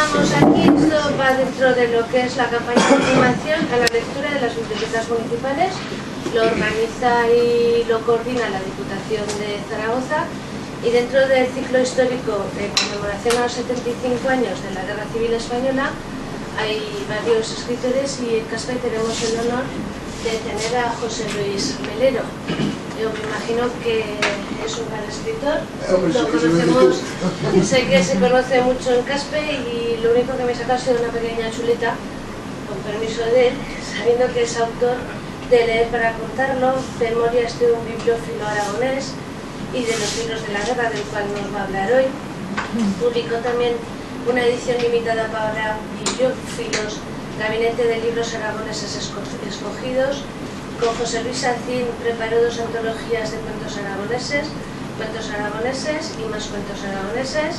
estamos aquí, esto va dentro de lo que es la campaña de formación a la lectura de las bibliotecas municipales. Lo organiza y lo coordina la Diputación de Zaragoza, y dentro del ciclo histórico de conmemoración a los 75 años de la Guerra Civil Española hay varios escritores, y en Caspe tenemos el honor de tener a José Luis Melero. Yo me imagino que es un gran escritor, lo conocemos, sé que se conoce mucho en Caspe, y lo único que me saca ha sido una pequeña chuleta, con permiso de él, sabiendo que es autor de Leer para contarlo, Memorias de un bibliófilo aragonés, y de los libros de la guerra, del cual nos va a hablar hoy. Publicó también una edición limitada para bibliófilos, Gabinete de Libros Aragoneses Escogidos. Con José Luis Alcín preparó 2 antologías de cuentos aragoneses y más cuentos aragoneses.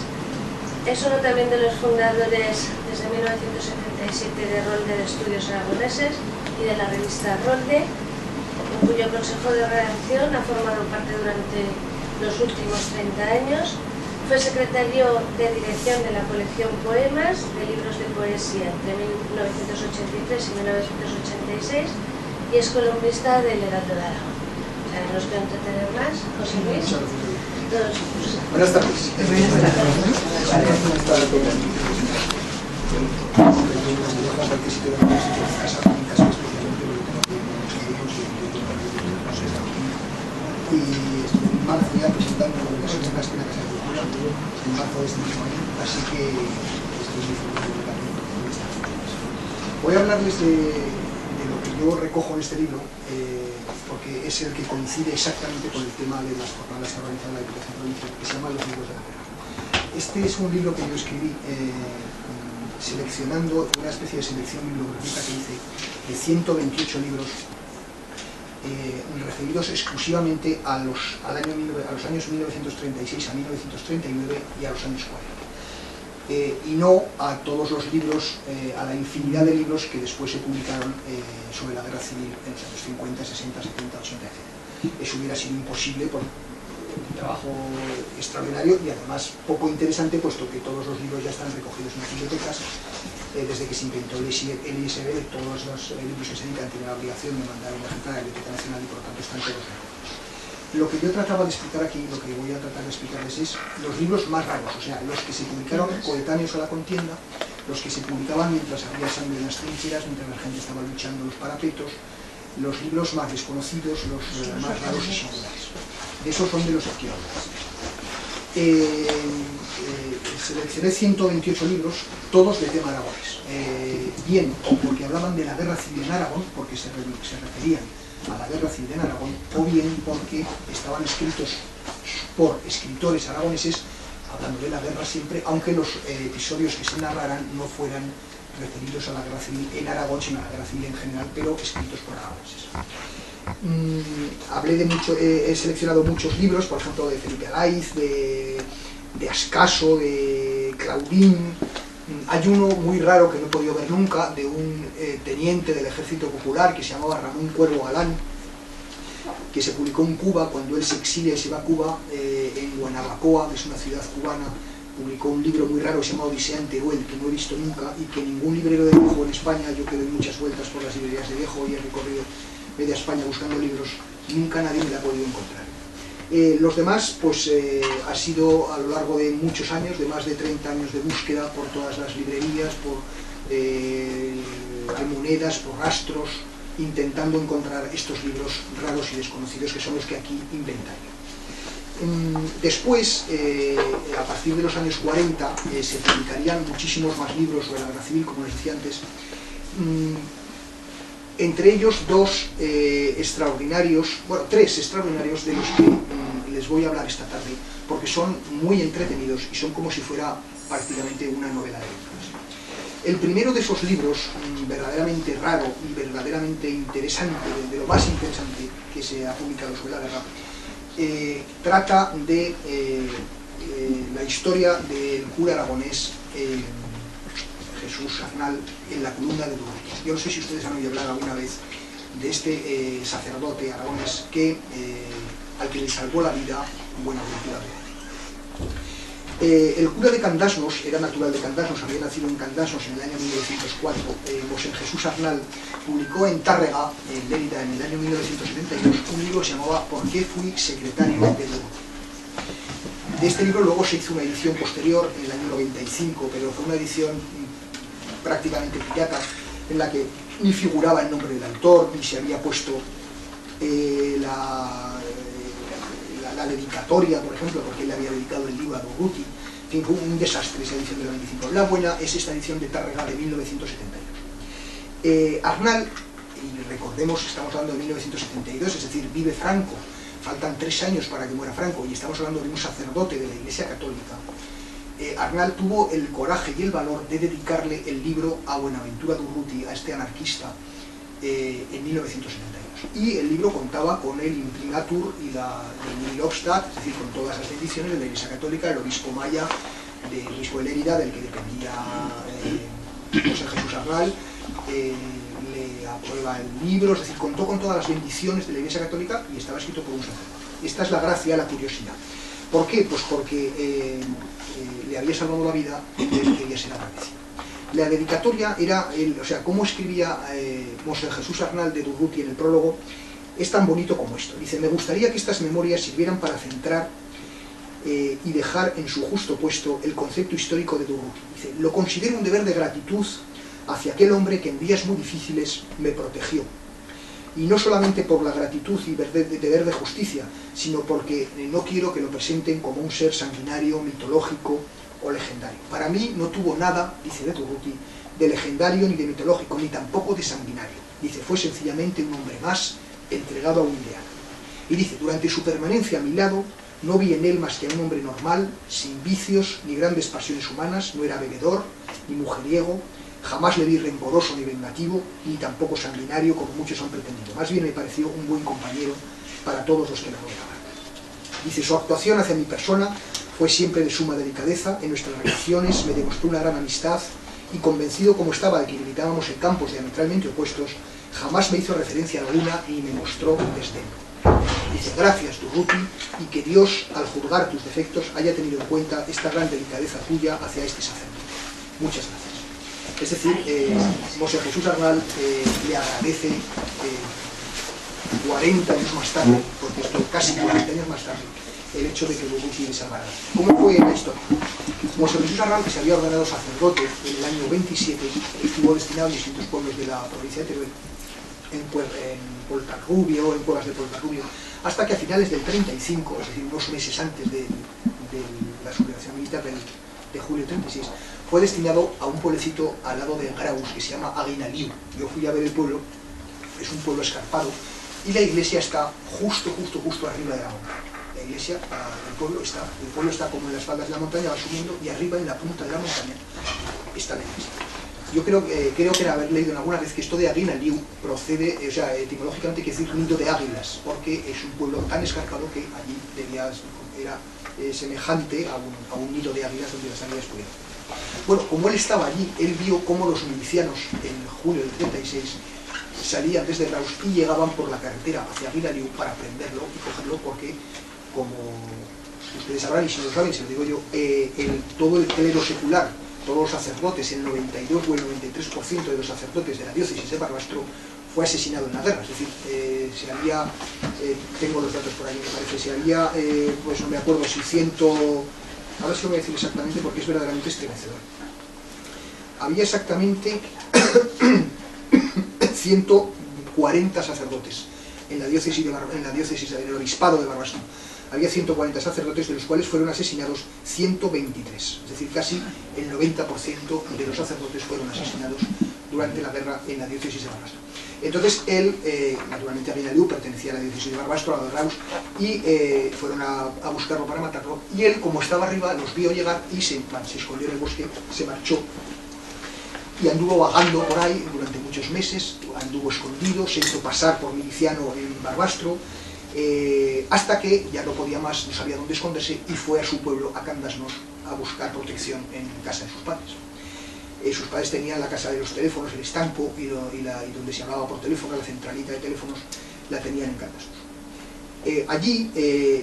Es uno también de los fundadores desde 1977 de Rolde de Estudios Aragoneses y de la revista Rolde, en cuyo consejo de redacción ha formado parte durante los últimos 30 años. Fue secretario de dirección de la colección Poemas de libros de poesía entre 1983 y 1986, y es columnista del Heraldo de Aragón. O sea, no os quiero entretener más. José Luis. Buenas tardes. Y estuve en marzo ya presentando las obras de la Casa de Cultura en marzo de este mismo año, así que estoy muy feliz de también con estas cosas. Voy a hablarles de lo que yo recojo en este libro, porque es el que coincide exactamente con el tema de las jornadas que organiza la Diputación Provincial, que se llama Los libros de la guerra. Este es un libro que yo escribí seleccionando una especie de selección bibliográfica que hice de 128 libros referidos exclusivamente a los años 1936 a 1939 y a los años 40. Y no a todos los libros, a la infinidad de libros que después se publicaron sobre la guerra civil en los años 50, 60, 70, 80, etc. Eso hubiera sido imposible por un trabajo extraordinario y además poco interesante, puesto que todos los libros ya están recogidos en las bibliotecas. Desde que se inventó el ISB, todos los libros que se dedican tienen la obligación de mandar una ejemplar a la Biblioteca Nacional, y por lo tanto están todos recogidos. Lo que yo trataba de explicar aquí, lo que voy a tratar de explicarles, es los libros más raros, o sea, los que se publicaron coetáneos a la contienda, los que se publicaban mientras había sangre en las trincheras, mientras la gente estaba luchando en los parapetos, los libros más desconocidos, los más raros y singulares. De esos son de los que quiero hablar. Seleccioné 128 libros, todos de tema aragonés. Bien o porque hablaban de la guerra civil en Aragón, porque se referían a la guerra civil en Aragón, o bien porque estaban escritos por escritores aragoneses hablando de la guerra siempre, aunque los episodios que se narraran no fueran referidos a la guerra civil en Aragón, sino a la guerra civil en general, pero escritos por aragoneses. He seleccionado muchos libros, por ejemplo, de Felipe Alaiz, de Ascaso, de Claudín. Hay uno muy raro que no he podido ver nunca, de un teniente del Ejército Popular que se llamaba Ramón Cuervo Galán, que se publicó en Cuba cuando él se exilia y se va a Cuba, en Guanabacoa, que es una ciudad cubana. Publicó un libro muy raro que se llama Odisea en Teruel, que no he visto nunca y que ningún librero de viejo en España, yo que doy muchas vueltas por las librerías de viejo y he recorrido media España buscando libros, nunca nadie me la ha podido encontrar. Los demás, pues ha sido a lo largo de muchos años, de más de 30 años de búsqueda por todas las librerías, por almonedas, por rastros, intentando encontrar estos libros raros y desconocidos que son los que aquí inventaré. Después, a partir de los años 40, se publicarían muchísimos más libros sobre la guerra civil, como les decía antes. Entre ellos tres extraordinarios de los que les voy a hablar esta tarde, porque son muy entretenidos y son como si fuera prácticamente una novela de letras. El primero de esos libros, verdaderamente raro y verdaderamente interesante, de lo más interesante que se ha publicado sobre la guerra, trata de la historia del cura aragonés Jesús Arnal en la columna de Durango. Yo no sé si ustedes han oído hablar alguna vez de este sacerdote aragonés al que le salvó la vida Buenaventura. El cura de Candasnos, era natural de Candasnos, había nacido en Candasnos en el año 1904. José Jesús Arnal publicó en Tárrega, en Lérida, en el año 1972, un libro que se llamaba ¿Por qué fui secretario de Durruti? De este libro luego se hizo una edición posterior, en el año 95, pero fue una edición prácticamente pirata, en la que ni figuraba el nombre del autor, ni se había puesto la dedicatoria, por ejemplo, porque él le había dedicado el libro a Durruti. En fin, fue un desastre esa edición del 95. La buena es esta edición de Tárrega de 1972. Arnal, y recordemos, estamos hablando de 1972, es decir, vive Franco, faltan 3 años para que muera Franco, y estamos hablando de un sacerdote de la Iglesia Católica. Arnal tuvo el coraje y el valor de dedicarle el libro a Buenaventura Durruti, a este anarquista, en 1972. Y el libro contaba con el imprimatur y la Nihil obstat, es decir, con todas las bendiciones de la Iglesia Católica, el obispo Maya, del obispo de Lérida, del que dependía José Jesús Arnal, le aprueba el libro, es decir, contó con todas las bendiciones de la Iglesia Católica y estaba escrito por un sacerdote. Esta es la gracia, la curiosidad. ¿Por qué? Pues porque le había salvado la vida y él quería ser agradecido. La dedicatoria era, o sea, cómo escribía José Jesús Arnal de Durruti en el prólogo, es tan bonito como esto. Dice: me gustaría que estas memorias sirvieran para centrar y dejar en su justo puesto el concepto histórico de Durruti. Dice: lo considero un deber de gratitud hacia aquel hombre que en días muy difíciles me protegió. Y no solamente por la gratitud y deber de justicia, sino porque no quiero que lo presenten como un ser sanguinario, mitológico o legendario. Para mí no tuvo nada, dice de Durruti, de legendario ni de mitológico, ni tampoco de sanguinario. Dice: fue sencillamente un hombre más entregado a un ideal. Y dice: durante su permanencia a mi lado, no vi en él más que a un hombre normal, sin vicios ni grandes pasiones humanas, no era bebedor ni mujeriego, jamás le vi rencoroso ni vengativo, ni tampoco sanguinario, como muchos han pretendido. Más bien me pareció un buen compañero para todos los que lo rodeaban. Dice: su actuación hacia mi persona fue siempre de suma delicadeza, en nuestras relaciones me demostró una gran amistad y, convencido como estaba de que militábamos en campos diametralmente opuestos, jamás me hizo referencia alguna ni me mostró desdén. Dice: gracias, Durruti, y que Dios, al juzgar tus defectos, haya tenido en cuenta esta gran delicadeza tuya hacia este sacerdote. Muchas gracias. Es decir, José Jesús Arnal le agradece 40 años más tarde, porque esto casi 40 años más tarde, el hecho de que Durruti le salvara. ¿Cómo fue la historia? José Jesús Arnal, que se había ordenado sacerdote en el año 27, estuvo destinado en distintos pueblos de la provincia de Teruel, en Portarrubio, en cuevas de Portarrubio, hasta que a finales del 35, es decir, unos meses antes de la sublevación militar de julio 36, fue destinado a un pueblecito al lado de Graus, que se llama Aguinaliu. Yo fui a ver el pueblo, es un pueblo escarpado, y la iglesia está justo arriba de la montaña. La iglesia, el pueblo está como en las faldas de la montaña, va subiendo, y arriba en la punta de la montaña está la iglesia. Yo creo que haber leído en alguna vez que esto de Aguinaliu procede, o sea, etimológicamente quiere decir nido de águilas, porque es un pueblo tan escarpado que allí era semejante a un nido de águilas donde las águilas pudieran. Bueno, como él estaba allí, él vio cómo los milicianos en julio del 36 salían desde Graus y llegaban por la carretera hacia Aguinaliu para prenderlo y cogerlo, porque, como ustedes sabrán, y si no lo saben, se lo digo yo, todo el clero secular, todos los sacerdotes, el 92 o el 93% de los sacerdotes de la diócesis de Barbastro fue asesinado en la guerra. Es decir, tengo los datos por ahí, me parece, se había, pues no me acuerdo si ahora sí lo voy a decir exactamente porque es verdaderamente estremecedor. Había exactamente 140 sacerdotes en la diócesis del obispado de Barbastro. Había 140 sacerdotes, de los cuales fueron asesinados 123. Es decir, casi el 90% de los sacerdotes fueron asesinados durante la guerra en la diócesis de Barbastro. Entonces él, naturalmente Aguinaliu pertenecía a la diócesis de Barbastro, a la de Graus, y fueron a buscarlo para matarlo. Y él, como estaba arriba, los vio llegar y se escondió en el bosque, se marchó y anduvo vagando por ahí durante muchos meses, anduvo escondido, se hizo pasar por miliciano en Barbastro, hasta que ya no podía más, no sabía dónde esconderse, y fue a su pueblo, a Candasnos, a buscar protección en casa de sus padres. Sus padres tenían la casa de los teléfonos, el estanco, y donde se hablaba por teléfono, la centralita de teléfonos, la tenían en Candasnos. Allí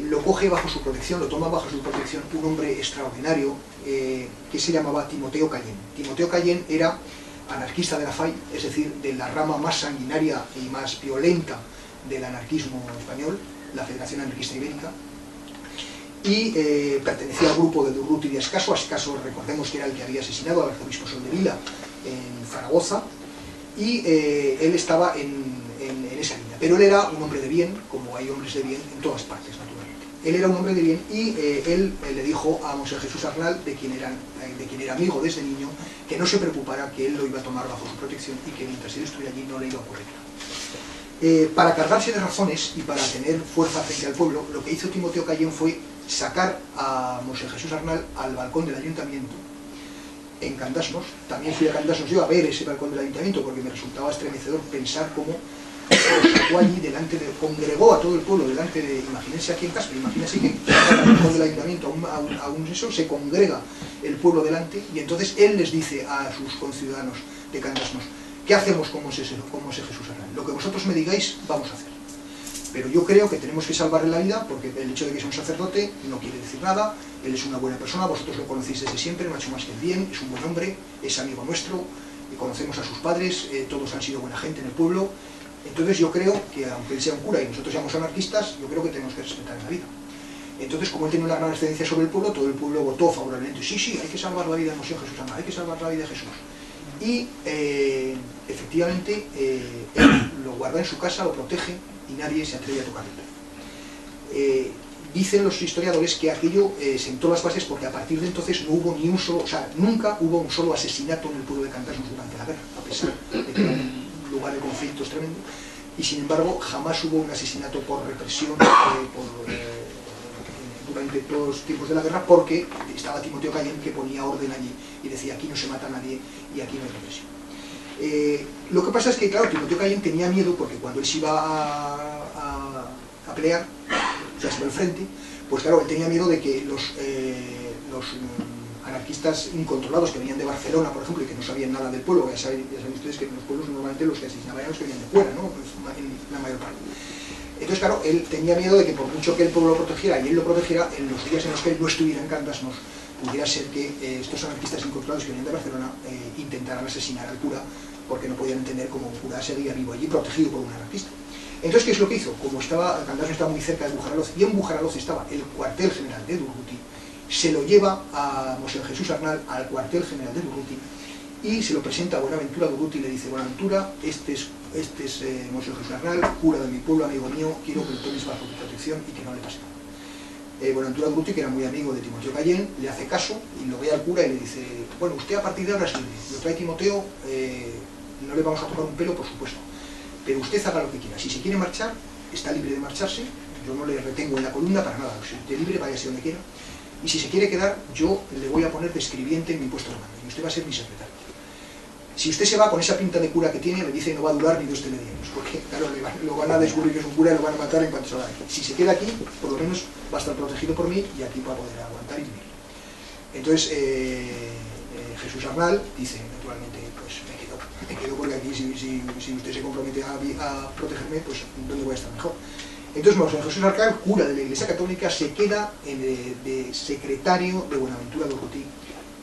lo coge bajo su protección, lo toma bajo su protección un hombre extraordinario que se llamaba Timoteo Callén. Timoteo Callén era anarquista de la FAI, es decir, de la rama más sanguinaria y más violenta del anarquismo español, la Federación Anarquista Ibérica, y pertenecía al grupo de Durruti y de Ascaso. Ascaso, recordemos que era el que había asesinado al arzobispo Soldevila en Zaragoza, y él estaba en esa línea. Pero él era un hombre de bien, como hay hombres de bien en todas partes, naturalmente. Él era un hombre de bien y él le dijo a Monseñor Jesús Arnal, de quien era amigo desde niño, que no se preocupara, que él lo iba a tomar bajo su protección y que mientras él estuviera allí no le iba a ocurrir nada. Para cargarse de razones y para tener fuerza frente al pueblo, lo que hizo Timoteo Callén fue sacar a Monseñor Jesús Arnal al balcón del ayuntamiento en Candasnos. También fui a Candasnos yo a ver ese balcón del ayuntamiento porque me resultaba estremecedor pensar cómo lo sacó allí congregó a todo el pueblo delante de, imagínense aquí en Caspe, imagínense que en el balcón del ayuntamiento aún eso, se congrega el pueblo delante, y entonces él les dice a sus conciudadanos de Candasnos: ¿qué hacemos con Monseñor Jesús Arnal? Lo que vosotros me digáis, vamos a hacer. Pero yo creo que tenemos que salvarle la vida, porque el hecho de que sea un sacerdote no quiere decir nada. Él es una buena persona, vosotros lo conocéis desde siempre, no ha hecho más que el bien, es un buen hombre, es amigo nuestro, y conocemos a sus padres, todos han sido buena gente en el pueblo. Entonces yo creo que, aunque él sea un cura y nosotros seamos anarquistas, yo creo que tenemos que respetar la vida. Entonces, como él tenía una gran excedencia sobre el pueblo, todo el pueblo votó favorablemente: sí, hay que salvar la vida de Monseñor Jesús Arnal, hay que salvar la vida de Jesús. Y efectivamente él lo guarda en su casa, lo protege, y nadie se atreve a tocarlo. Dicen los historiadores que aquello sentó las bases, porque a partir de entonces no hubo ni un solo, o sea, nunca hubo un solo asesinato en el pueblo de Candasnos durante la guerra, a pesar de que era un lugar de conflictos tremendo, y sin embargo jamás hubo un asesinato por represión durante todos los tiempos de la guerra, porque estaba Timoteo Callén, que ponía orden allí y decía: aquí no se mata a nadie y aquí no hay represión. Lo que pasa es que, claro, Timoteo Callén tenía miedo, porque cuando él se iba a pelear, o sea, sobre el frente, pues claro, él tenía miedo de que los anarquistas incontrolados que venían de Barcelona, por ejemplo, y que no sabían nada del pueblo, ya saben ustedes que en los pueblos normalmente los que asesinaban eran los que venían de fuera, ¿no? Pues, la mayor parte. Entonces, claro, él tenía miedo de que, por mucho que el pueblo lo protegiera y él lo protegiera, en los días en los que él no estuviera en Candasnos, pudiera ser que estos anarquistas incontrolados que venían de Barcelona intentaran asesinar al cura, porque no podían entender cómo un cura seguía vivo allí, protegido por un anarquista. Entonces, ¿qué es lo que hizo? Como Candasnos estaba muy cerca de Bujaraloz, y en Bujaraloz estaba el cuartel general de Durruti, se lo lleva a Monseñor Jesús Arnal al cuartel general de Durruti y se lo presenta a Buenaventura Durruti y le dice: Buenaventura, este es Monseñor Jesús Arnal, cura de mi pueblo, amigo mío, quiero que lo tomes bajo tu protección y que no le pase nada. Buenaventura Durruti, que era muy amigo de Timoteo Callén, le hace caso y lo ve al cura y le dice: bueno, usted a partir de ahora es libre, lo trae Timoteo, no le vamos a tocar un pelo, por supuesto, pero usted haga lo que quiera. Si se quiere marchar, está libre de marcharse, yo no le retengo en la columna para nada, si usted es libre, váyase donde quiera. Y si se quiere quedar, yo le voy a poner de escribiente en mi puesto de mando, y usted va a ser mi secretario. Si usted se va con esa pinta de cura que tiene, me dice, no va a durar ni 2 telediarios, porque claro, lo van a descubrir que es un cura y lo van a matar en cuanto se vaya aquí. Si se queda aquí, por lo menos va a estar protegido por mí y aquí va a poder aguantar y vivir. Entonces, Jesús Arnal dice, naturalmente, pues me quedo porque aquí si usted se compromete a protegerme, pues ¿dónde voy a estar mejor? Entonces, Monseñor Jesús Arnal, cura de la Iglesia Católica, se queda de secretario de Buenaventura Durruti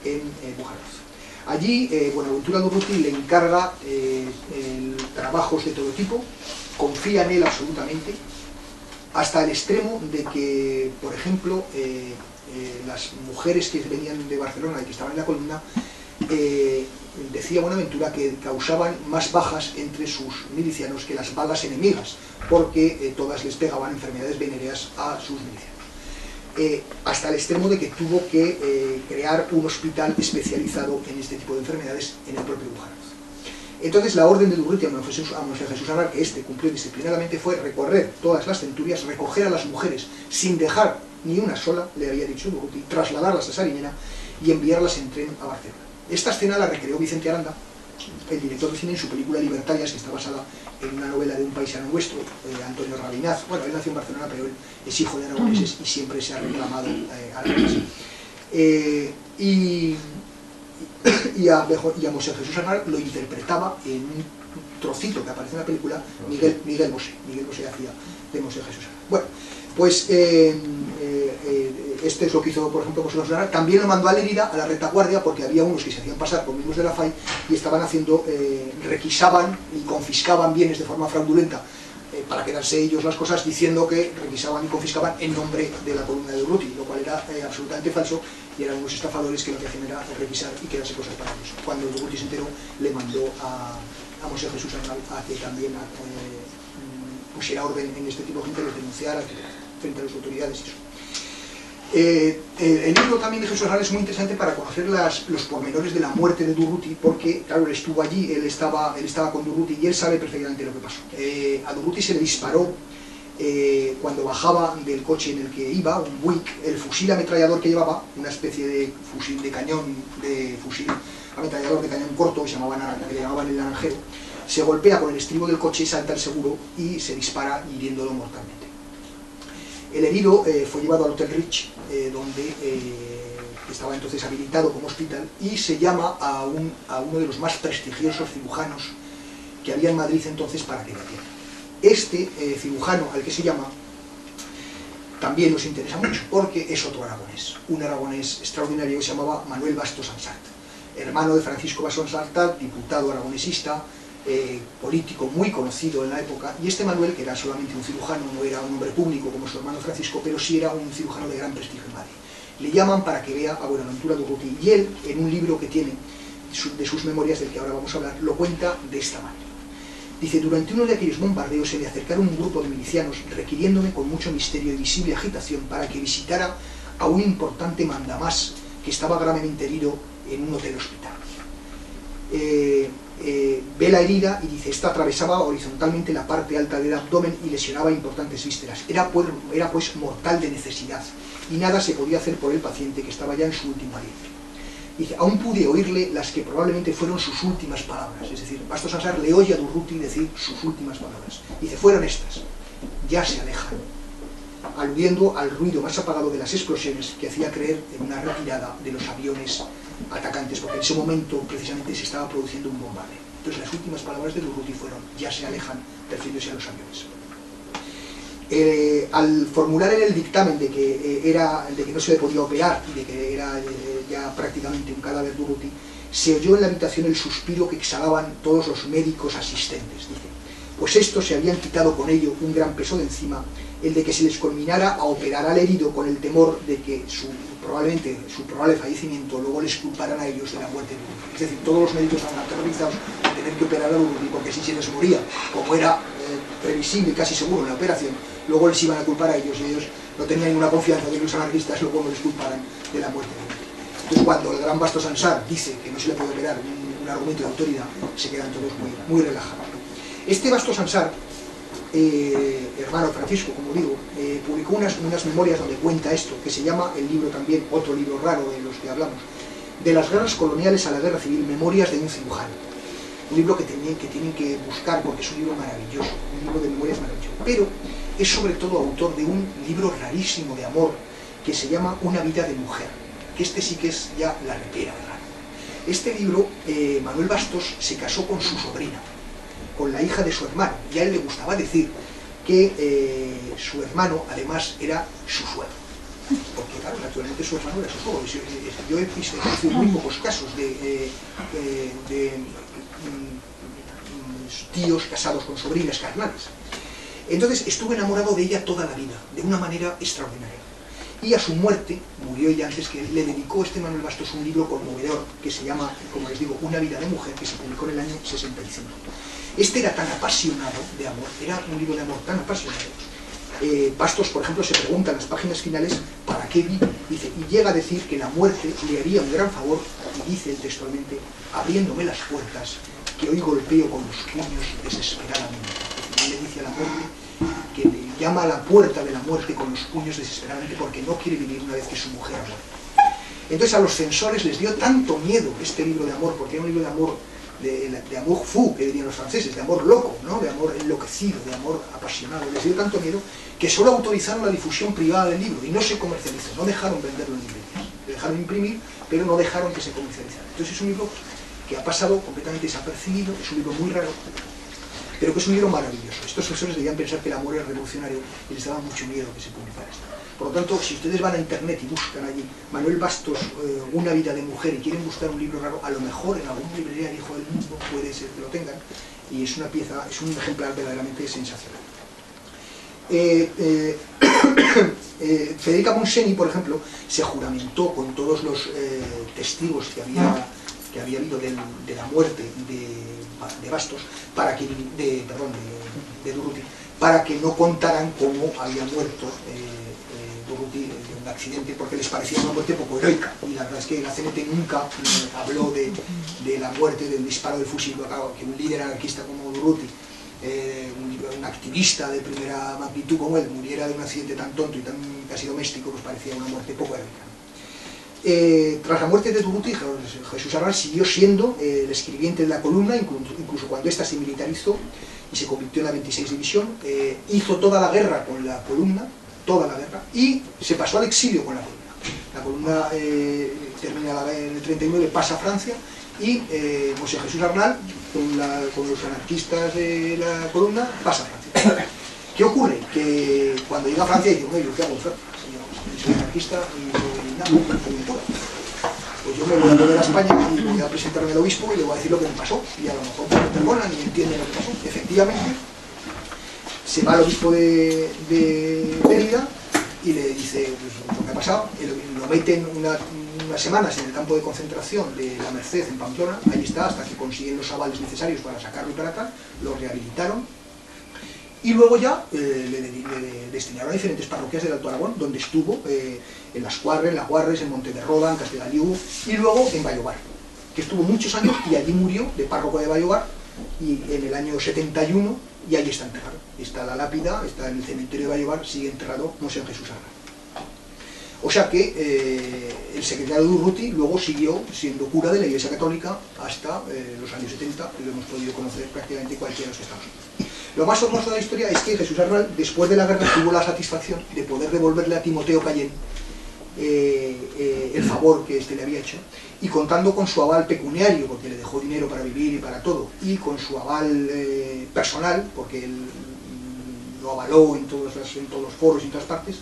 en Bujaraloz. Allí, Buenaventura Durruti le encarga trabajos de todo tipo, confía en él absolutamente, hasta el extremo de que, por ejemplo, las mujeres que venían de Barcelona y que estaban en la columna, decía Buenaventura que causaban más bajas entre sus milicianos que las balas enemigas, porque todas les pegaban enfermedades venéreas a sus milicianos. Hasta el extremo de que tuvo que crear un hospital especializado en este tipo de enfermedades en el propio Bujaraloz. Entonces la orden de Durruti a Monseñor Jesús Arnal, que cumplió disciplinadamente, fue recorrer todas las centurias, recoger a las mujeres sin dejar ni una sola, le había dicho Durruti, trasladarlas a Sariñena y enviarlas en tren a Barcelona. Esta escena la recreó Vicente Aranda, el director de cine, en su película Libertarias, que está basada en una novela de un paisano nuestro, Antonio Rabinaz. Bueno, él nació en Barcelona, pero él es hijo de aragoneses y siempre se ha reclamado aragonés. y a Mosé Jesús Aznar lo interpretaba en un trocito que aparece en la película Miguel Bosé hacía de Mosé Jesús Aznar. Bueno, pues este es lo que hizo, por ejemplo, Mosé Jesús Aznar. También lo mandó a Lérida, a la retaguardia, porque había unos que se hacían pasar por miembros de la FAI y estaban haciendo, requisaban y confiscaban bienes de forma fraudulenta para quedarse ellos las cosas, diciendo que requisaban y confiscaban en nombre de la columna de Urruti, lo cual era absolutamente falso, y eran unos estafadores que lo que hacían era requisar y quedarse cosas para ellos. Cuando Urruti se enteró, le mandó a Mosé Jesús Arnal a que también pusiera orden en este tipo de gente, les denunciara frente a las autoridades y eso. El libro también de Jesús Arnal es muy interesante para conocer los pormenores de la muerte de Durruti, porque, claro, él estuvo allí, él estaba con Durruti y él sabe perfectamente lo que pasó. A Durruti se le disparó cuando bajaba del coche en el que iba, un Buick, el fusil ametrallador que llevaba, una especie de fusil de cañón, fusil ametrallador de cañón corto que le llamaban el naranjero, se golpea con el estribo del coche, salta el seguro y se dispara hiriéndolo mortalmente. El herido fue llevado al Hotel Rich, donde estaba entonces habilitado como hospital, y se llama a uno de los más prestigiosos cirujanos que había en Madrid entonces para que lo atienda. Este cirujano al que se llama también nos interesa mucho porque es otro aragonés, un aragonés extraordinario que se llamaba Manuel Bastos Ansart, hermano de Francisco Bastos Ansart, diputado aragonesista, político muy conocido en la época, y este Manuel, que era solamente un cirujano, no era un hombre público como su hermano Francisco, pero sí era un cirujano de gran prestigio en Madrid. Le llaman para que vea a Buenaventura Durruti, y él, en un libro que tiene de sus memorias, del que ahora vamos a hablar, lo cuenta de esta manera. Dice: durante uno de aquellos bombardeos se me acercaron un grupo de milicianos requiriéndome con mucho misterio y visible agitación para que visitara a un importante mandamás que estaba gravemente herido en un hotel hospital. Ve la herida y dice: esta atravesaba horizontalmente la parte alta del abdomen y lesionaba importantes vísceras. Era pues mortal de necesidad y nada se podía hacer por el paciente, que estaba ya en su último aliento. Dice: aún pude oírle las que probablemente fueron sus últimas palabras. Es decir, Bastos Ansart le oye a Durruti decir sus últimas palabras. Dice: fueron estas: ya se alejan, aludiendo al ruido más apagado de las explosiones que hacía creer en una retirada de los aviones atacantes, porque en ese momento precisamente se estaba produciendo un bombardeo. Entonces las últimas palabras de Durruti fueron: ya se alejan, refiriéndose a los aviones. Al formular en el dictamen de que no se le podía operar y de que era ya prácticamente un cadáver Durruti, se oyó en la habitación el suspiro que exhalaban todos los médicos asistentes. Dice: pues estos se habían quitado con ello un gran peso de encima, el de que se les culminara a operar al herido, con el temor de que probablemente su probable fallecimiento luego les culparan a ellos de la muerte de Durruti. Es decir, todos los médicos estaban aterrorizados de tener que operar a Durruti, porque si se les moría, como era previsible y casi seguro en la operación, luego les iban a culpar a ellos, y ellos no tenían ninguna confianza de que los anarquistas luego no les culparan de la muerte de Durruti. Entonces, cuando el gran Bastos Ansart dice que no se le puede operar, un argumento de autoridad, se quedan todos muy relajados. Este Bastos Ansart, hermano Francisco, como digo, publicó unas memorias donde cuenta esto, que se llama el libro también, otro libro raro de los que hablamos, de las guerras coloniales a la guerra civil, memorias de un cirujano. Un libro que tienen que buscar porque es un libro maravilloso, un libro de memorias maravilloso. Pero es sobre todo autor de un libro rarísimo de amor que se llama Una vida de mujer, que este sí que es ya la repera de raro. Este libro, Manuel Bastos se casó con su sobrina, con la hija de su hermano, y a él le gustaba decir que su hermano además era su suegro, porque claro, naturalmente su hermano era su suegro. Yo he visto muy pocos casos de tíos casados con sobrinas carnales. Entonces estuve enamorado de ella toda la vida, de una manera extraordinaria. Y a su muerte, murió ella antes que él, le dedicó Manuel Bastos un libro conmovedor que se llama, como les digo, Una vida de mujer, que se publicó en el año 65. Este era tan apasionado de amor, era un libro de amor tan apasionado. Bastos, por ejemplo, se pregunta en las páginas finales ¿para qué vive? Dice, y llega a decir que la muerte le haría un gran favor, y dice textualmente: abriéndome las puertas, que hoy golpeo con los puños desesperadamente. Él le dice a la muerte que le llama a la puerta de la muerte con los puños desesperadamente porque no quiere vivir una vez que su mujer ha muerto. Entonces a los censores les dio tanto miedo este libro de amor, porque era un libro de amor, de amor fou, que dirían los franceses, de amor loco, ¿no? De amor enloquecido, de amor apasionado. Les dio tanto miedo que solo autorizaron la difusión privada del libro y no se comercializó, no dejaron venderlo en librerías. dejaron imprimir, pero no dejaron que se comercializara. Entonces es un libro que ha pasado completamente desapercibido, es un libro muy raro, pero que es un libro maravilloso. Estos profesores debían pensar que el amor era revolucionario y les daba mucho miedo que se publicara esto. Por lo tanto, si ustedes van a internet y buscan allí Manuel Bastos, Una vida de mujer, y quieren buscar un libro raro, a lo mejor en alguna librería del Hijo del Mundo puede ser que lo tengan, y es una pieza, es un ejemplar verdaderamente sensacional. Federica Monseni, por ejemplo, se juramentó con todos los testigos que había habido de la muerte de Bastos, de Durruti, para que no contaran cómo había muerto Durruti de un accidente, porque les parecía una muerte poco heroica, y la verdad es que la CNT nunca habló de la muerte, del disparo del fusil, que un líder anarquista como Durruti, un activista de primera magnitud como él, muriera de un accidente tan tonto y tan casi doméstico, pues parecía una muerte poco heroica. Tras la muerte de Durruti, Jesús Arnal siguió siendo el escribiente de la columna, incluso cuando ésta se militarizó y se convirtió en la 26 División, hizo toda la guerra con la columna, toda la guerra, y se pasó al exilio con la columna. La columna termina en el 39, pasa a Francia, y José Jesús Arnal, con los anarquistas de la columna, pasa a Francia. ¿Qué ocurre? Que cuando llega a Francia dice, bueno, ¿yo qué hago en Francia? Soy anarquista y nada, pues yo me voy a volver a España y voy a presentarme al obispo y le voy a decir lo que me pasó, y a lo mejor me perdonan y entienden lo que pasó. Efectivamente, se va al obispo de Mérida y le dice pues, lo que ha pasado, lo meten unas semanas en el campo de concentración de la Merced en Pamplona, ahí está, hasta que consiguen los avales necesarios para sacarlo y para tal, lo rehabilitaron, y luego ya le destinaron a diferentes parroquias del Alto Aragón, donde estuvo en Las Cuarres, en La Guarres, en Monte de Roda, en Castellaliu, y luego en Vallobar, que estuvo muchos años y allí murió de párroco de Vallobar, y en el año 71, y ahí está enterrado. Está la lápida, está en el cementerio de Vallobar, sigue enterrado Monseñor Jesús Arnal. O sea que el secretario Durruti luego siguió siendo cura de la Iglesia Católica hasta los años 70, y lo hemos podido conocer prácticamente cualquiera de los que estamos aquí. Lo más hermoso de la historia es que Jesús Arnal, después de la guerra, tuvo la satisfacción de poder devolverle a Timoteo Cayenne el favor que éste le había hecho, y contando con su aval pecuniario, porque le dejó dinero para vivir y para todo, y con su aval personal, porque él lo avaló en todos los foros y en todas partes,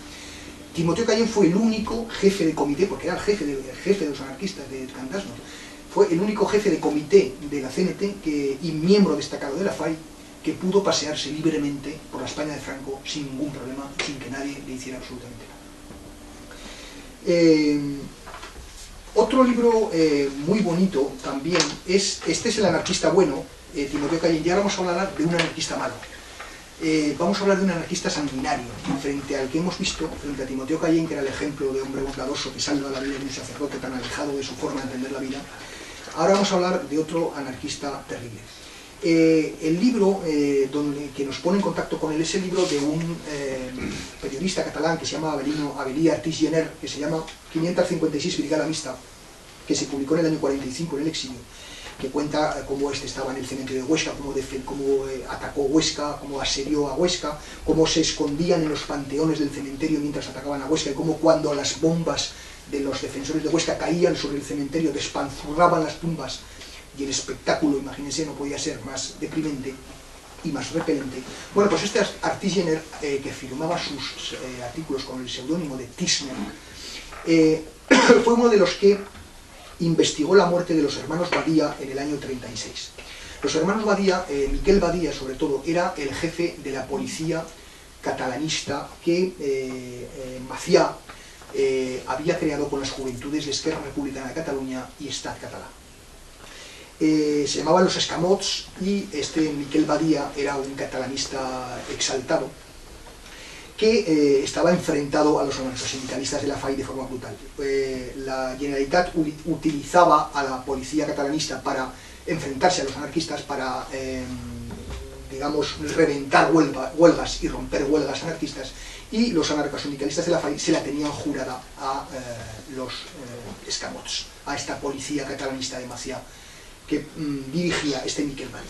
Timoteo Cayenne fue el único jefe de comité, porque era el jefe de los anarquistas de Cantasno, fue el único jefe de comité de la CNT y miembro destacado de la FAI, que pudo pasearse libremente por la España de Franco sin ningún problema, sin que nadie le hiciera absolutamente nada. Otro libro muy bonito también este es El anarquista bueno, Timoteo Cayenne, y ahora vamos a hablar de un anarquista malo. Vamos a hablar de un anarquista sanguinario, frente al que hemos visto, frente a Timoteo Cayenne, que era el ejemplo de hombre bondadoso que salva la vida de un sacerdote tan alejado de su forma de entender la vida. Ahora vamos a hablar de otro anarquista terrible. El libro que nos pone en contacto con él es el libro de un periodista catalán que se llama Avelí Artís Gener, que se llama 556 Brigada Mixta, que se publicó en el año 45 en el exilio, que cuenta cómo estaba en el cementerio de Huesca, cómo atacó Huesca, cómo asedió a Huesca, cómo se escondían en los panteones del cementerio mientras atacaban a Huesca, y cómo cuando las bombas de los defensores de Huesca caían sobre el cementerio despanzurraban las tumbas, y el espectáculo, imagínense, no podía ser más deprimente y más repelente. Bueno, pues este Artís Gener, que firmaba sus artículos con el seudónimo de Tisner, fue uno de los que investigó la muerte de los hermanos Badía en el año 36. Los hermanos Badía, Miquel Badía sobre todo, era el jefe de la policía catalanista que Macià había creado con las juventudes de Esquerra Republicana de Cataluña y Estat Català. Se llamaban los Escamots, y Miquel Badía era un catalanista exaltado que estaba enfrentado a los anarcosindicalistas de la FAI de forma brutal. La Generalitat utilizaba a la policía catalanista para enfrentarse a los anarquistas, para, digamos, reventar huelgas y romper huelgas anarquistas, y los anarcosindicalistas de la FAI se la tenían jurada a los Escamots, a esta policía catalanista de Macià, que dirigía este Miquel Badia.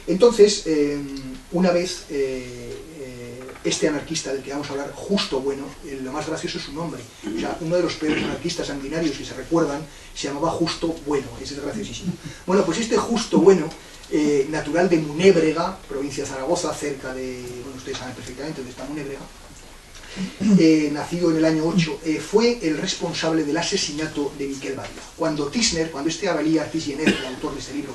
Entonces, una vez, este anarquista del que vamos a hablar, Justo Bueno, lo más gracioso es su nombre. O sea, uno de los peores anarquistas sanguinarios que se recuerdan se llamaba Justo Bueno, ese es graciosísimo. Bueno, pues este Justo Bueno, natural de Munébrega, provincia de Zaragoza, cerca de, bueno, ustedes saben perfectamente dónde está Munébrega, nacido en el año 8, fue el responsable del asesinato de Miquel Badia. Cuando Thisner, cuando este Avelí Artis Gener, el autor de este libro,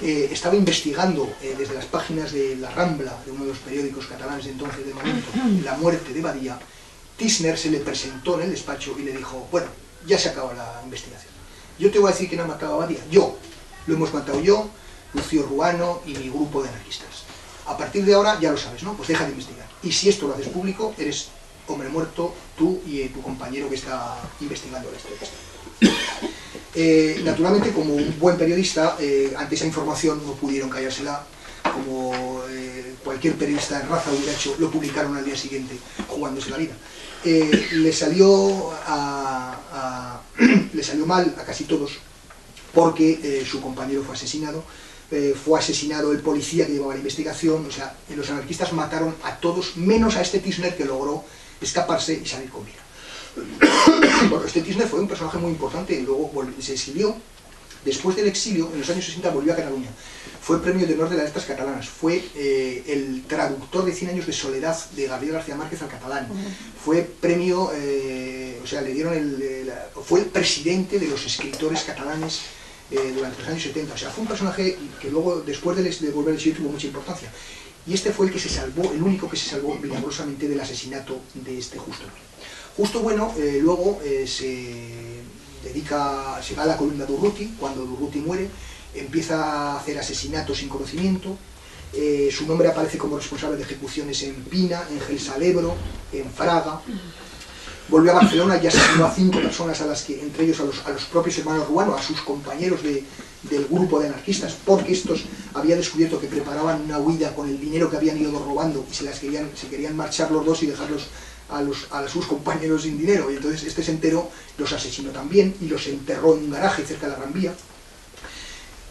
estaba investigando desde las páginas de La Rambla, de uno de los periódicos catalanes de entonces del momento, la muerte de Badia, Thisner se le presentó en el despacho y le dijo: bueno, ya se acaba la investigación. Yo te voy a decir quién ha matado a Badia. Yo. Lo hemos matado yo, Lucio Ruano y mi grupo de anarquistas. A partir de ahora ya lo sabes, ¿no? Pues deja de investigar. Y si esto lo haces público, eres hombre muerto, tú y tu compañero que está investigando la historia. Naturalmente, como un buen periodista, ante esa información no pudieron callársela, como cualquier periodista en raza hubiera hecho, lo publicaron al día siguiente, jugándose la vida. Le salió mal a casi todos, porque su compañero fue asesinado el policía que llevaba la investigación. O sea, los anarquistas mataron a todos, menos a este Thisner, que logró escaparse y salir con vida. Bueno, este Thisner fue un personaje muy importante, luego se exilió. Después del exilio, en los años 60, volvió a Cataluña. Fue premio de honor de las letras catalanas. Fue el traductor de 100 años de soledad de Gabriel García Márquez al catalán. Fue premio, o sea, le dieron fue el presidente de los escritores catalanes durante los años 70. O sea, fue un personaje que luego, después de volver al exilio, tuvo mucha importancia. Y este fue el que se salvó, el único que se salvó milagrosamente del asesinato de este Justo Bueno. Justo Bueno luego se va a la columna de Urruti. Cuando Urruti muere, empieza a hacer asesinatos sin conocimiento. Su nombre aparece como responsable de ejecuciones en Pina, en Gelsalebro, en Fraga. Volvió a Barcelona y asesinó a 5 personas, entre ellos a los propios hermanos Ruano, a sus compañeros del grupo de anarquistas, porque estos habían descubierto que preparaban una huida con el dinero que habían ido robando y se querían marchar los dos y dejarlos a sus compañeros sin dinero. Y entonces este se enteró, los asesinó también y los enterró en un garaje cerca de la Gran Vía.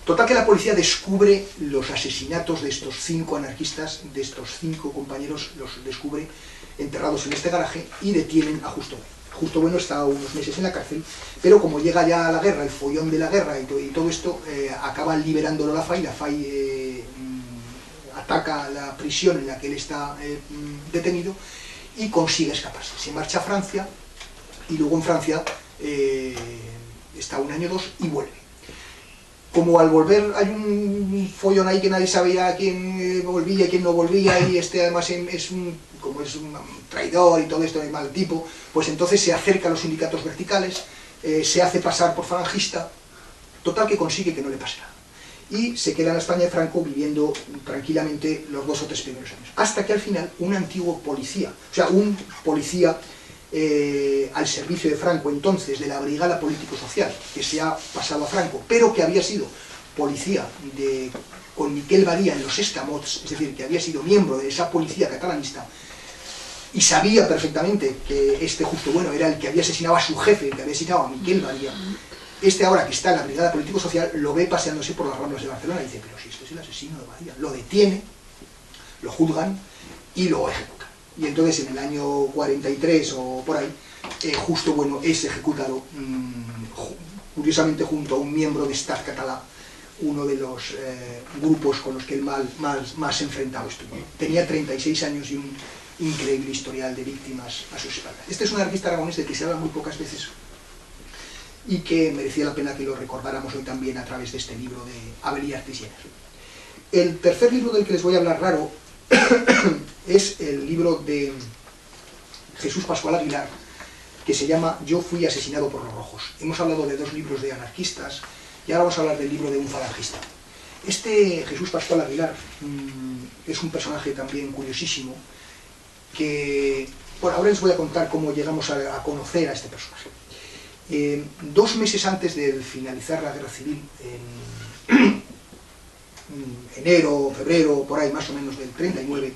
Total, que la policía descubre los asesinatos de estos 5 anarquistas, de estos 5 compañeros, los descubre enterrados en este garaje y detienen a Justo Bueno. Justo Bueno está unos meses en la cárcel, pero como llega ya la guerra, el follón de la guerra y todo esto, acaban liberándolo la FAI. La FAI ataca la prisión en la que él está detenido y consigue escaparse. Se marcha a Francia y luego en Francia está 1 año o 2 y vuelve. Como al volver hay un follón ahí que nadie sabía quién volvía y quién no volvía, y este además como es un traidor y todo esto de mal tipo, pues entonces se acerca a los sindicatos verticales, se hace pasar por falangista. Total, que consigue que no le pase nada. Y se queda en la España de Franco viviendo tranquilamente los 2 o 3 primeros años. Hasta que al final un antiguo policía, o sea, un policía al servicio de Franco entonces, de la Brigada Político-Social, que se ha pasado a Franco, pero que había sido policía con Miquel Badia en los escamots, es decir, que había sido miembro de esa policía catalanista, y sabía perfectamente que este Justo Bueno era el que había asesinado a su jefe, el que había asesinado a Miquel Badia. Este, ahora que está en la Brigada Político-Social, lo ve paseándose por las Ramblas de Barcelona y dice: pero si este es el asesino de Badia. Lo detiene, lo juzgan y lo ejecutan. Y entonces en el año 43 o por ahí, Justo Bueno es ejecutado, curiosamente junto a un miembro de Estat Català, uno de los grupos con los que él más enfrentado estuvo. Tenía 36 años y un increíble historial de víctimas a sus espaldas. Este es un artista aragonés del que se habla muy pocas veces y que merecía la pena que lo recordáramos hoy también a través de este libro de Avelí Artis Gener. El tercer libro del que les voy a hablar raro es el libro de Jesús Pascual Aguilar, que se llama Yo fui asesinado por los rojos. Hemos hablado de 2 libros de anarquistas y ahora vamos a hablar del libro de un falangista. Este Jesús Pascual Aguilar es un personaje también curiosísimo, que, bueno, ahora les voy a contar cómo llegamos a conocer a este personaje. 2 meses antes de finalizar la guerra civil, en enero, febrero, por ahí más o menos del 39,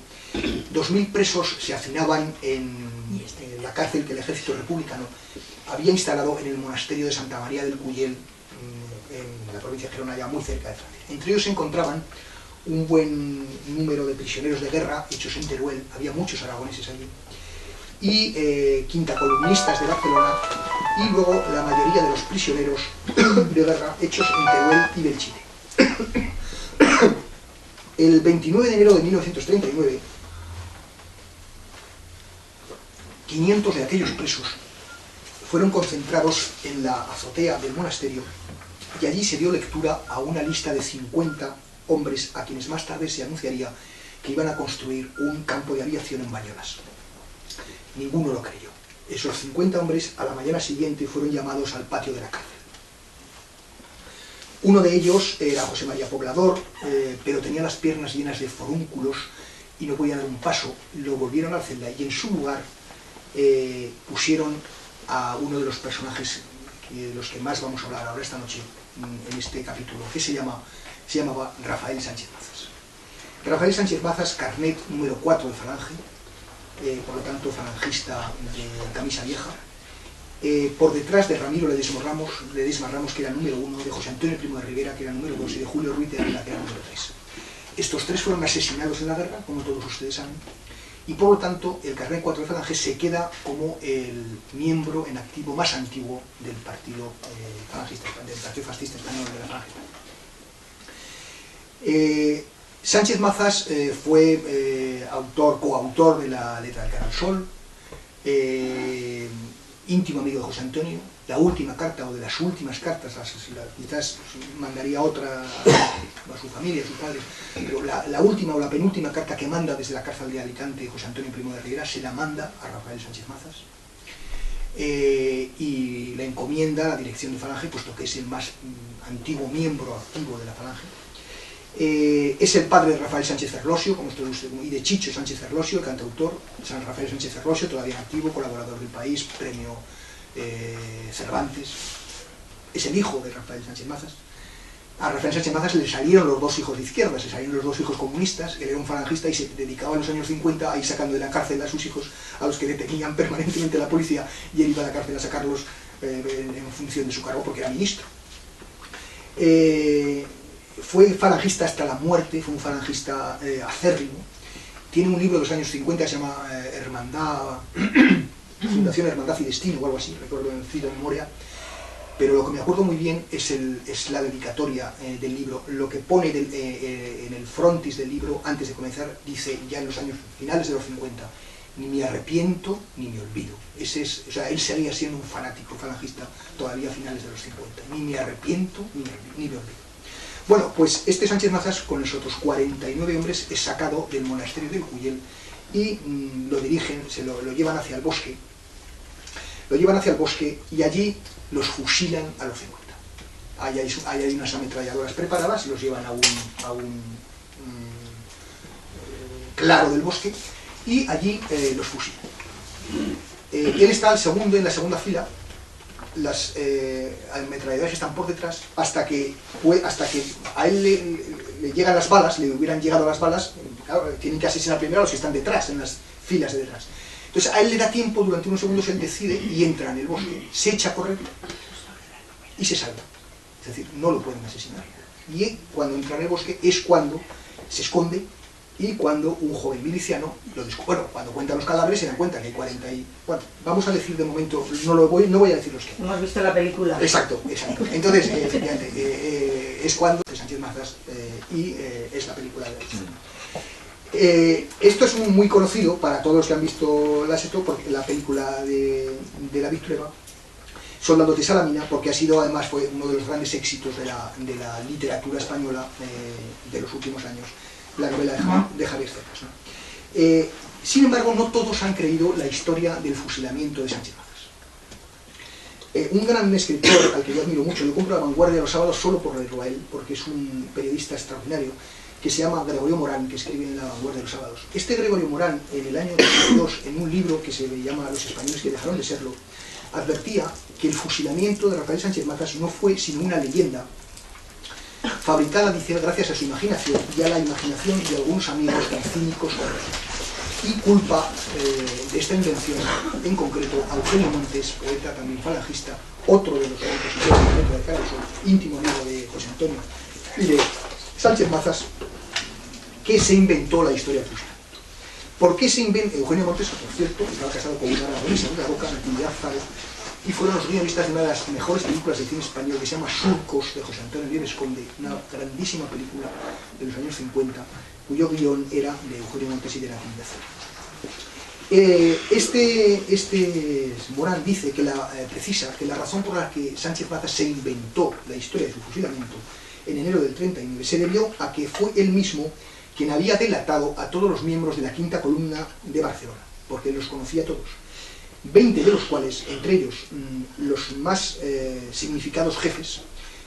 2000 presos se hacinaban en la cárcel que el ejército republicano había instalado en el monasterio de Santa María del Cuyel, en la provincia de Gerona, ya muy cerca de Francia. Entre ellos se encontraban un buen número de prisioneros de guerra hechos en Teruel, había muchos aragoneses allí, y quintacolumnistas de Barcelona, y luego la mayoría de los prisioneros de guerra hechos en Teruel y Belchite. El 29 de enero de 1939, 500 de aquellos presos fueron concentrados en la azotea del monasterio y allí se dio lectura a una lista de 50 hombres a quienes más tarde se anunciaría que iban a construir un campo de aviación en Bañolas. Ninguno lo creyó. Esos 50 hombres a la mañana siguiente fueron llamados al patio de la cárcel. Uno de ellos era José María Poblador, pero tenía las piernas llenas de forúnculos y no podía dar un paso. Lo volvieron a la celda y en su lugar pusieron a uno de los personajes de los que más vamos a hablar ahora esta noche en este capítulo, que se llamaba Rafael Sánchez Mazas. Rafael Sánchez Mazas, carnet número 4 de Falange, por lo tanto falangista de camisa vieja, por detrás de Ramiro Ledesma Ramos, que era el número 1, de José Antonio Primo de Rivera, que era el número 2, y de Julio Ruiz de Ávila, que era el número 3. Estos tres fueron asesinados en la guerra, como todos ustedes saben, y por lo tanto el carnet 4 de Falange se queda como el miembro en activo más antiguo del partido falangista, del Partido Fascista Español de la Falange Española. Sánchez Mazas fue coautor de la letra del Canal Sol, íntimo amigo de José Antonio. La última carta, o de las últimas cartas, quizás mandaría otra a su familia, a sus padres, pero la última o la penúltima carta que manda desde la cárcel de Alicante José Antonio Primo de Rivera se la manda a Rafael Sánchez Mazas, y le encomienda la dirección de Falange, puesto que es el más antiguo miembro activo de la Falange. Es el padre de Rafael Sánchez Ferlosio, como usted, y de Chicho Sánchez Ferlosio, el cantautor. San Rafael Sánchez Ferlosio, todavía activo, colaborador del País, premio Cervantes. Es el hijo de Rafael Sánchez Mazas. A Rafael Sánchez Mazas le salieron los dos hijos de izquierdas, le salieron los dos hijos comunistas. Él era un falangista y se dedicaba en los años 50 a ir sacando de la cárcel a sus hijos, a los que detenían permanentemente la policía, y él iba a la cárcel a sacarlos en función de su cargo, porque era ministro. Fue falangista hasta la muerte, fue un falangista acérrimo. Tiene un libro de los años 50 que se llama Fundación Hermandad y Destino, o algo así, recuerdo en de memoria, pero lo que me acuerdo muy bien es la dedicatoria del libro. Lo que pone en el frontis del libro, antes de comenzar, dice, ya en los años finales de los 50, ni me arrepiento ni me olvido. O sea, él seguía siendo un fanático falangista todavía a finales de los 50. Ni me arrepiento ni me olvido. Bueno, pues este Sánchez Mazas, con los otros 49 hombres, es sacado del monasterio del Cuyel y lo dirigen, lo llevan hacia el bosque. Lo llevan hacia el bosque y allí los fusilan a los 50. Ahí hay unas ametralladoras preparadas, los llevan a un claro del bosque y allí los fusilan. Él está en la segunda fila. Las ametralladoras están por detrás hasta que a él le llegan las balas, le hubieran llegado las balas. Claro, tienen que asesinar primero a los que están detrás, en las filas de detrás. Entonces a él le da tiempo, durante unos segundos él decide y entra en el bosque, se echa a correr y se salva. Es decir, no lo pueden asesinar. Y cuando entra en el bosque es cuando se esconde, y cuando un joven miliciano lo descubre. Bueno, cuando cuentan los cadáveres se dan cuenta que hay 40 y... Bueno, vamos a decir de momento, no voy a decir los que. Hemos visto la película. Exacto. Entonces, efectivamente, es cuando Sánchez Mazas y es la película de esto es muy conocido para todos los que han visto porque la película de la Victoreva, Soldados de Salamina, porque además fue uno de los grandes éxitos de la literatura española de los últimos años, la novela de Javier Cercas, ¿no? Sin embargo, no todos han creído la historia del fusilamiento de Sánchez Mazas. Un gran escritor al que yo admiro mucho, yo compro La Vanguardia los sábados solo por leerlo a él, porque es un periodista extraordinario, que se llama Gregorio Morán, que escribe en La Vanguardia los sábados. Este Gregorio Morán, en el año 2002, en un libro que se llama Los españoles que dejaron de serlo, advertía que el fusilamiento de Rafael Sánchez Mazas no fue sino una leyenda fabricada, dice, gracias a su imaginación y a la imaginación de algunos amigos tan cínicos como nosotros. y culpa de esta invención en concreto a Eugenio Montes, poeta también falangista, otro de los compositores del método de Carlos, íntimo amigo de José Antonio y de Sánchez Mazas, que se inventó la historia fusilamiento. ¿Por qué se inventó? Eugenio Montes, por cierto, estaba casado con una aragonesa, una roca, Natividad Faro, y fueron los guionistas de una de las mejores películas de cine español que se llama Surcos, de José Antonio Nieves Conde, una grandísima película de los años 50, cuyo guión era de Eugenio Montes y de Natividad Faro. Morán dice que precisa que la razón por la que Sánchez Mazas se inventó la historia de su fusilamiento en enero del 39 se debió a que fue él mismo quien había delatado a todos los miembros de la quinta columna de Barcelona, porque él los conocía a todos. 20 de los cuales, entre ellos los más significados jefes,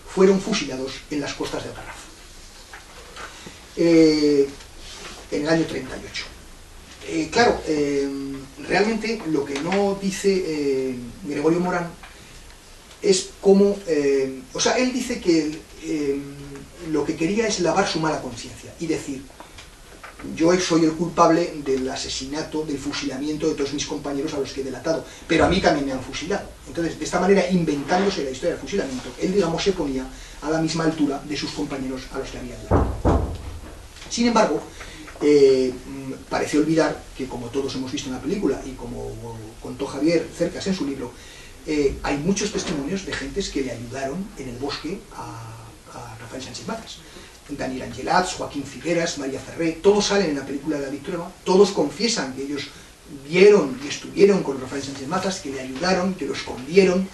fueron fusilados en las costas del Garraf en el año 38. Claro, realmente lo que no dice Gregorio Morán es cómo... o sea, él dice que lo que quería es lavar su mala conciencia y decir: yo soy el culpable del asesinato, del fusilamiento de todos mis compañeros a los que he delatado, pero a mí también me han fusilado. Entonces, de esta manera, inventándose la historia del fusilamiento, él, digamos, se ponía a la misma altura de sus compañeros a los que había delatado. Sin embargo, parece olvidar que, como todos hemos visto en la película y como contó Javier Cercas en su libro, hay muchos testimonios de gentes que le ayudaron en el bosque a Rafael Sánchez Mazas. Daniel Angelats, Joaquín Figueras, María Ferré, todos salen en la película de David Trueba, todos confiesan que ellos vieron y estuvieron con Rafael Sánchez Mazas, que le ayudaron, que lo escondieron.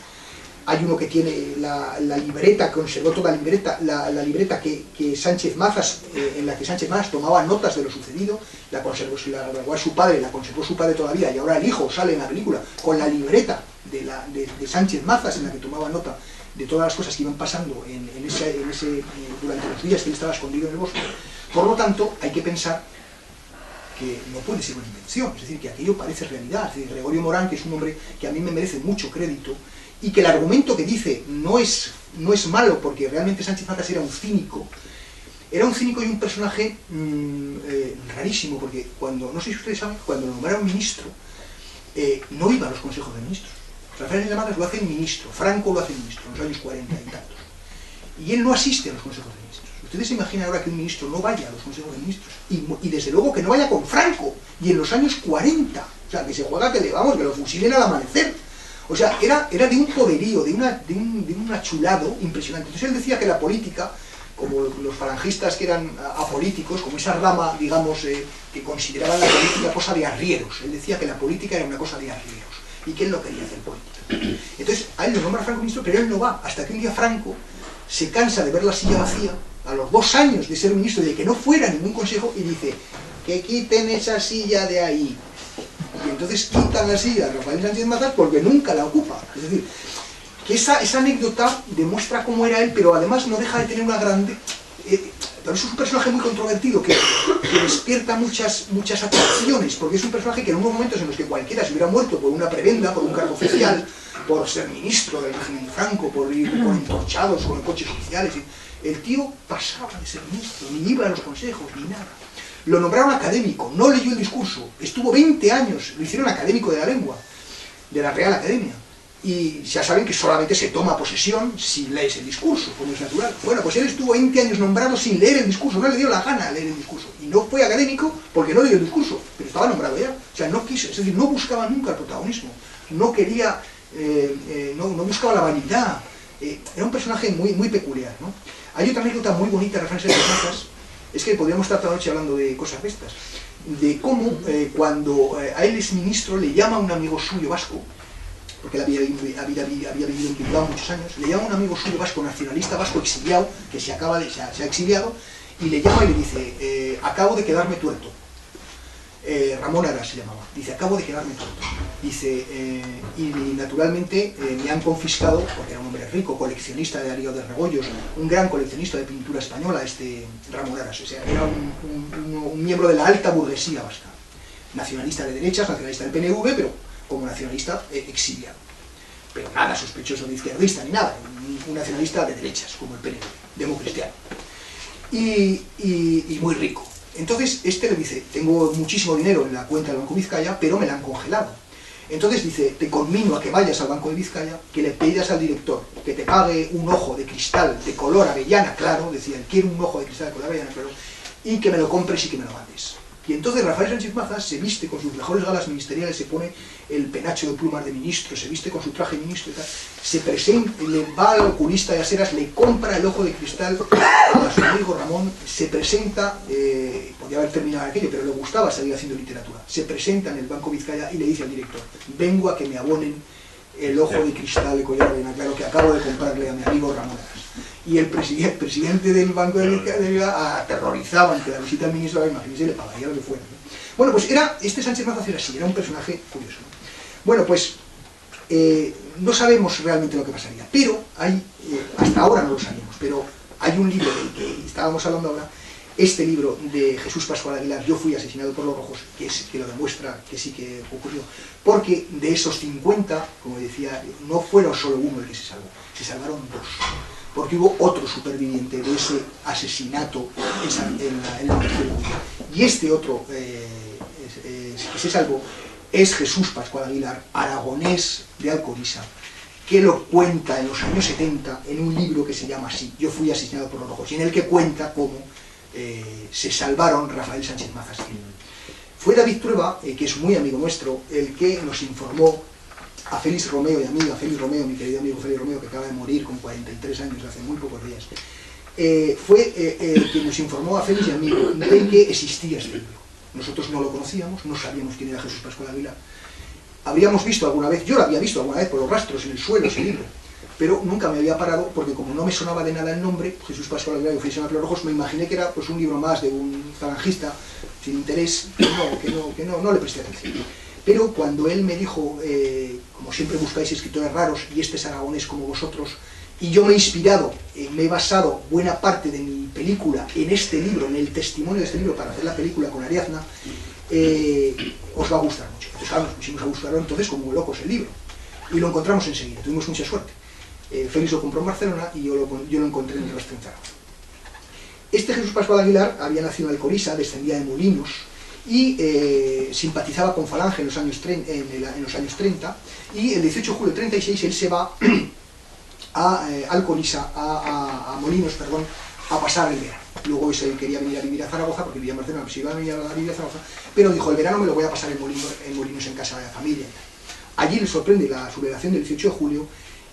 Hay uno que tiene la libreta, conservó toda la libreta que Sánchez Mazas, en la que Sánchez Mazas tomaba notas de lo sucedido, la conservó su padre, la conservó su padre todavía, y ahora el hijo sale en la película con la libreta de Sánchez Mazas, en la que tomaba nota de todas las cosas que iban pasando durante los días que él estaba escondido en el bosque. Por lo tanto, hay que pensar que no puede ser una invención, es decir, que aquello parece realidad. Es decir, Gregorio Morán, que es un hombre que a mí me merece mucho crédito, y que el argumento que dice no es malo, porque realmente Sánchez Mazas era un cínico y un personaje rarísimo, porque cuando, no sé si ustedes saben, cuando nombraron ministro, no iba a los consejos de ministros. Rafael Sánchez Mazas lo hace ministro, Franco lo hace ministro, en los años 40 y tantos. Y él no asiste a los consejos de ministros. Ustedes se imaginan ahora que un ministro no vaya a los consejos de ministros, y desde luego que no vaya con Franco, y en los años 40, o sea, que se juega que lo fusilen al amanecer. O sea, era de un poderío, de un achulado impresionante. Entonces él decía que la política, como los falangistas que eran apolíticos, como esa rama, digamos, que consideraban la política cosa de arrieros. Él decía que la política era una cosa de arrieros y que él no quería hacer política. Entonces a él lo nombra Franco ministro, pero él no va, hasta que un día Franco se cansa de ver la silla vacía, a los 2 años de ser ministro, de que no fuera a ningún consejo, y dice: que quiten esa silla de ahí. Y entonces quitan la silla de Rafael Sánchez Mazas porque nunca la ocupa. Es decir, que esa anécdota demuestra cómo era él, pero además no deja de tener una grande... pero es un personaje muy controvertido que despierta muchas atracciones, porque es un personaje que en unos momentos en los que cualquiera se hubiera muerto por una prebenda, por un cargo oficial, por ser ministro del régimen de Franco, por ir con entorchados, con coches oficiales, el tío pasaba de ser ministro, ni iba a los consejos, ni nada. Lo nombraron académico, no leyó el discurso, estuvo 20 años, lo hicieron académico de la lengua, de la Real Academia. Y ya saben que solamente se toma posesión si lees el discurso, como es natural. Bueno, pues él estuvo 20 años nombrado sin leer el discurso, no le dio la gana leer el discurso. Y no fue académico porque no leyó el discurso, pero estaba nombrado ya. O sea, no quiso, es decir, no buscaba nunca el protagonismo, no quería, no buscaba la vanidad. Era un personaje muy peculiar, ¿no? Hay otra anécdota muy bonita de Rafael Sánchez Mazas. Es que podríamos estar toda la noche hablando de cosas de estas, de cómo cuando a él es ministro le llama a un amigo suyo vasco, porque él había vivido en Bilbao muchos años, le llama a un amigo suyo vasco, nacionalista vasco exiliado, que se ha exiliado, y le llama y le dice: acabo de quedarme tuerto. Ramón Aras se llamaba. Dice: acabo de quedarme tuerto. Dice, y naturalmente me han confiscado, porque era un hombre rico, coleccionista de Darío de Rebollos, un gran coleccionista de pintura española, Ramón Aras. O sea, era un miembro de la alta burguesía vasca. Nacionalista de derechas, nacionalista del PNV, pero como nacionalista exiliado. Pero nada sospechoso de izquierdista ni nada, un nacionalista de derechas, como el PNV, democristiano. Y muy rico. Entonces este le dice, tengo muchísimo dinero en la cuenta del Banco Vizcaya, pero me la han congelado. Entonces dice, te conmino a que vayas al Banco de Vizcaya, que le pidas al director que te pague un ojo de cristal de color avellana claro, decía, quiero un ojo de cristal de color avellana claro, y que me lo compres y que me lo mandes. Y entonces Rafael Sánchez Mazas se viste con sus mejores galas ministeriales, se pone el penacho de plumas de ministro, se viste con su traje de ministro y tal, se presenta, le va al oculista de Aseras, le compra el ojo de cristal a su amigo Ramón, se presenta, podía haber terminado aquello, pero le gustaba seguir haciendo literatura, se presenta en el Banco Vizcaya y le dice al director, vengo a que me abonen el ojo de cristal de color avellana claro que acabo de comprarle a mi amigo Ramón Aras. Y el presidente del Banco de Vizcaya aterrorizaba ante la visita del ministro, imagínense, le pagaría lo que fuera, ¿no? Bueno, pues este Sánchez Mazas era así, era un personaje curioso, ¿no? Bueno, pues no sabemos realmente lo que pasaría, pero hay, hasta ahora no lo sabemos, pero hay un libro del que estábamos hablando ahora, este libro de Jesús Pascual Aguilar, Yo fui asesinado por los rojos, que lo demuestra que sí que ocurrió, porque de esos 50, como decía, no fueron solo uno el que se salvó, se salvaron dos, porque hubo otro superviviente de ese asesinato en la región. Y este otro que se salvó es Jesús Pascual Aguilar, aragonés de Alcoriza, que lo cuenta en los años 70 en un libro que se llama así, Yo fui asesinado por los rojos, y en el que cuenta cómo se salvaron Rafael Sánchez Mazas. Fue David Trueba, que es muy amigo nuestro, el que nos informó a Félix Romeo y a mí, a Félix Romeo, mi querido amigo Félix Romeo, que acaba de morir con 43 años, hace muy pocos días, fue quien nos informó a Félix y a mí de que existía este libro. Nosotros no lo conocíamos, no sabíamos quién era Jesús Pascual Aguilar. Habríamos visto alguna vez, yo lo había visto alguna vez por los rastros en el suelo ese libro, pero nunca me había parado porque como no me sonaba de nada el nombre, Jesús Pascual Aguilar y Oficial de los Rojos, me imaginé que era pues un libro más de un falangista sin interés, que no le presté atención. Pero cuando él me dijo, como siempre buscáis escritores raros y este es aragonés como vosotros, y yo me he inspirado, me he basado buena parte de mi película en este libro, en el testimonio de este libro para hacer la película con Ariadna, os va a gustar mucho. Entonces claro, nos pusimos a buscarlo entonces como locos el libro, y lo encontramos enseguida, tuvimos mucha suerte. Félix lo compró en Barcelona y yo lo encontré en el rastro en Zaragoza. Este Jesús Pascual Aguilar había nacido en Alcoriza, descendía de Molinos, y simpatizaba con Falange en los años 30, y el 18 de julio de 36 él se va a Alcoriza, a Molinos, perdón, a pasar el verano. Luego él quería venir a vivir a Zaragoza, porque vivía en Barcelona, pues iba a venir a vivir a Zaragoza, pero dijo, el verano me lo voy a pasar en Molinos en casa de la familia. Allí le sorprende la sublevación del 18 de julio,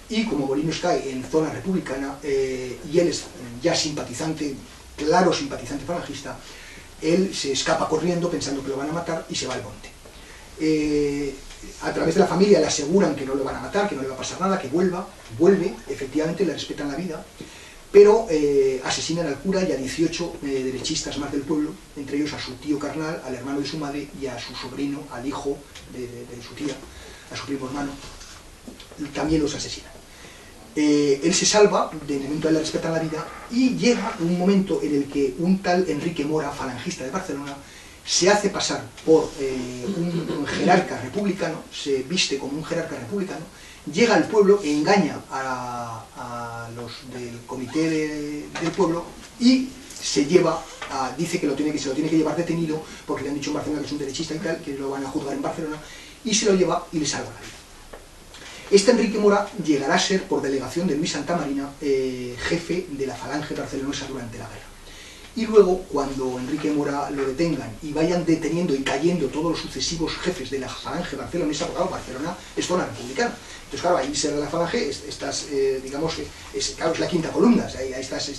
y como Molinos cae en zona republicana, y él es ya simpatizante, claro simpatizante falangista, él se escapa corriendo pensando que lo van a matar y se va al monte. A través de la familia le aseguran que no lo van a matar, que no le va a pasar nada, que vuelve, efectivamente le respetan la vida, pero asesinan al cura y a 18 derechistas más del pueblo, entre ellos a su tío carnal, al hermano de su madre y a su sobrino, al hijo de su tía, a su primo hermano, y también los asesinan. Él se salva, de momento a él le respetan la vida, y llega un momento en el que un tal Enrique Mora, falangista de Barcelona, se hace pasar por un jerarca republicano, se viste como un jerarca republicano, llega al pueblo, engaña a los del comité del pueblo y se lleva, dice que se lo tiene que llevar detenido porque le han dicho en Barcelona que es un derechista y tal, que lo van a juzgar en Barcelona, y se lo lleva y le salva la vida. Este Enrique Mora llegará a ser, por delegación de Luis Santamarina, jefe de la falange barcelonesa durante la guerra. Y luego, cuando Enrique Mora lo detengan y vayan deteniendo y cayendo todos los sucesivos jefes de la falange barcelonesa, porque claro, Barcelona es zona republicana. Entonces, claro, ahí será la falange, estás, digamos, claro, es la quinta columna, ahí estás,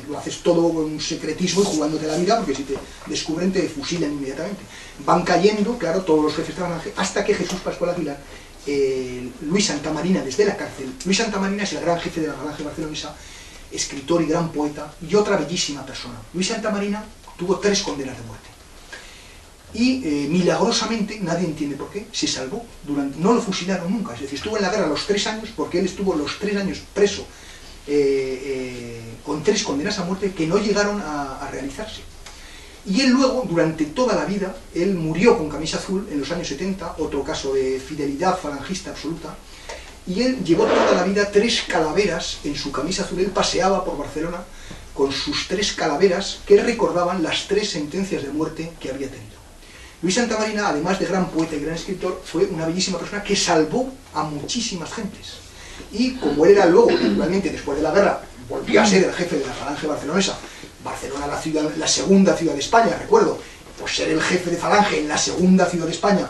lo haces todo con un secretismo y jugándote la vida, porque si te descubren te fusilan inmediatamente. Van cayendo, claro, todos los jefes de la falange, hasta que Jesús Pascual Aguilar, Luis Santamarina desde la cárcel. Luis Santamarina es el gran jefe de la falange barcelonesa, escritor y gran poeta, y otra bellísima persona. Luis Santamarina tuvo 3 condenas de muerte. Y milagrosamente, nadie entiende por qué, se salvó. No lo fusilaron nunca, es decir, estuvo en la guerra los 3 años, porque él estuvo los 3 años preso, con 3 condenas a muerte que no llegaron a realizarse. Y él luego, durante toda la vida, él murió con camisa azul en los años 70, otro caso de fidelidad falangista absoluta, y él llevó toda la vida 3 calaveras en su camisa azul. Él paseaba por Barcelona con sus 3 calaveras que recordaban las 3 sentencias de muerte que había tenido. Luis Santamarina, además de gran poeta y gran escritor, fue una bellísima persona que salvó a muchísimas gentes. Y como él era luego, naturalmente, después de la guerra, volvió a ser el jefe de la Falange barcelonesa, Barcelona, la segunda ciudad de España, recuerdo, pues ser el jefe de Falange en la segunda ciudad de España,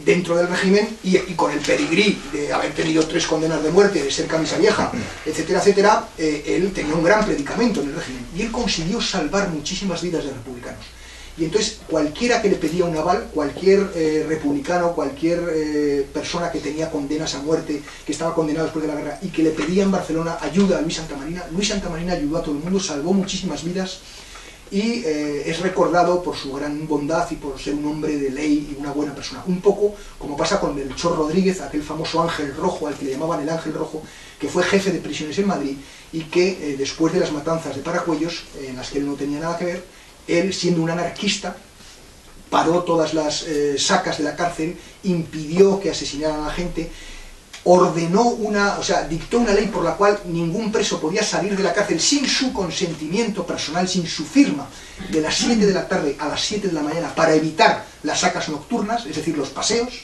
dentro del régimen, y con el pedigrí de haber tenido 3 condenas de muerte, de ser camisa vieja, etcétera, etcétera, él tenía un gran predicamento en el régimen, y él consiguió salvar muchísimas vidas de republicanos. Y entonces cualquiera que le pedía un aval, cualquier republicano, cualquier persona que tenía condenas a muerte, que estaba condenado después de la guerra, y que le pedía en Barcelona ayuda a Luis Santamarina ayudó a todo el mundo, salvó muchísimas vidas, y es recordado por su gran bondad y por ser un hombre de ley y una buena persona. Un poco como pasa con Melchor Rodríguez, aquel famoso ángel rojo, al que le llamaban el ángel rojo, que fue jefe de prisiones en Madrid, y que después de las matanzas de Paracuellos, en las que él no tenía nada que ver, él, siendo un anarquista, paró todas las sacas de la cárcel, impidió que asesinaran a la gente, ordenó dictó una ley por la cual ningún preso podía salir de la cárcel sin su consentimiento personal, sin su firma, de las 7 de la tarde a las 7 de la mañana, para evitar las sacas nocturnas, es decir, los paseos.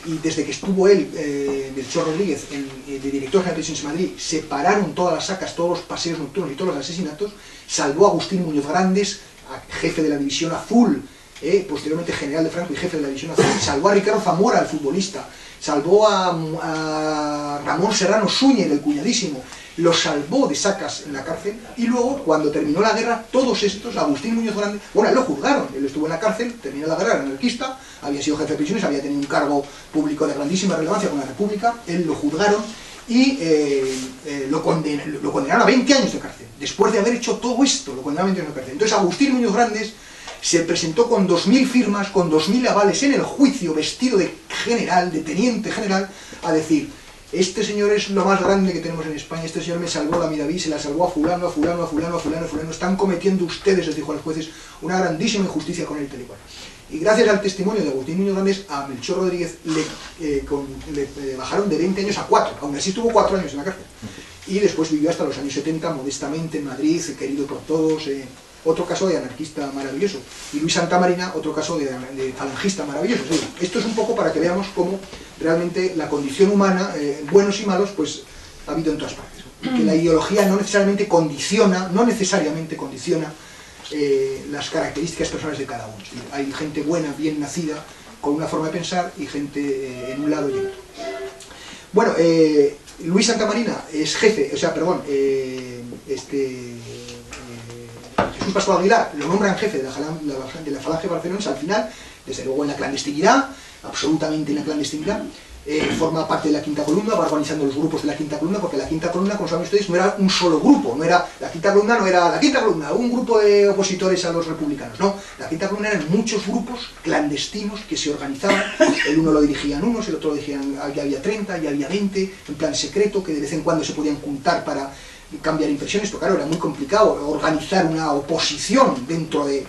Y desde que estuvo él, Melchor Rodríguez, de director general de prisiones en Madrid, separaron todas las sacas, todos los paseos nocturnos y todos los asesinatos, salvó a Agustín Muñoz Grandes, jefe de la División Azul, posteriormente general de Franco y jefe de la División Azul, salvó a Ricardo Zamora, el futbolista, salvó a Ramón Serrano Súñez, el cuñadísimo, los salvó de sacas en la cárcel, y luego, cuando terminó la guerra, todos estos, Agustín Muñoz Grande, bueno, él lo juzgaron, él estuvo en la cárcel, terminó la guerra, era anarquista, había sido jefe de prisiones, había tenido un cargo público de grandísima relevancia con la República, él lo juzgaron y lo condenaron a 20 años de cárcel. Después de haber hecho todo esto, lo condenaron a 20 años de cárcel. Entonces Agustín Muñoz Grandes se presentó con 2000 firmas, con 2000 avales en el juicio, vestido de general, de teniente general, a decir: este señor es lo más grande que tenemos en España, este señor me salvó la vida, se la salvó a fulano, a fulano, a fulano, a fulano, a fulano, están cometiendo ustedes, les dijo a los jueces, una grandísima injusticia con él, tal y cual. Y gracias al testimonio de Agustín Muñoz Grandes, a Melchor Rodríguez le bajaron de 20 años a 4, aún así estuvo 4 años en la cárcel. Y después vivió hasta los años 70, modestamente, en Madrid, querido por todos. Otro caso de anarquista maravilloso. Y Luis Santamarina, otro caso de falangista maravilloso. ¿Sí? Esto es un poco para que veamos cómo realmente la condición humana, buenos y malos, pues ha habido en todas partes. Que la ideología no necesariamente condiciona las características personales de cada uno. ¿Sí? Hay gente buena, bien nacida, con una forma de pensar, y gente en un lado y en otro. Bueno, Luis Santamarina es jefe, Jesús Pascual Aguilar lo nombran jefe de la Falange barcelonesa al final, desde luego en la clandestinidad, absolutamente en la clandestinidad. Forma parte de la Quinta Columna, va organizando los grupos de la Quinta Columna, porque la Quinta Columna, como saben ustedes, no era un solo grupo, la Quinta Columna, un grupo de opositores a los republicanos, no, la Quinta Columna eran muchos grupos clandestinos que se organizaban, el uno lo dirigían unos, el otro lo dirigían, ya había 30, ya había 20, en plan secreto, que de vez en cuando se podían juntar para cambiar impresiones, porque claro, era muy complicado organizar una oposición dentro de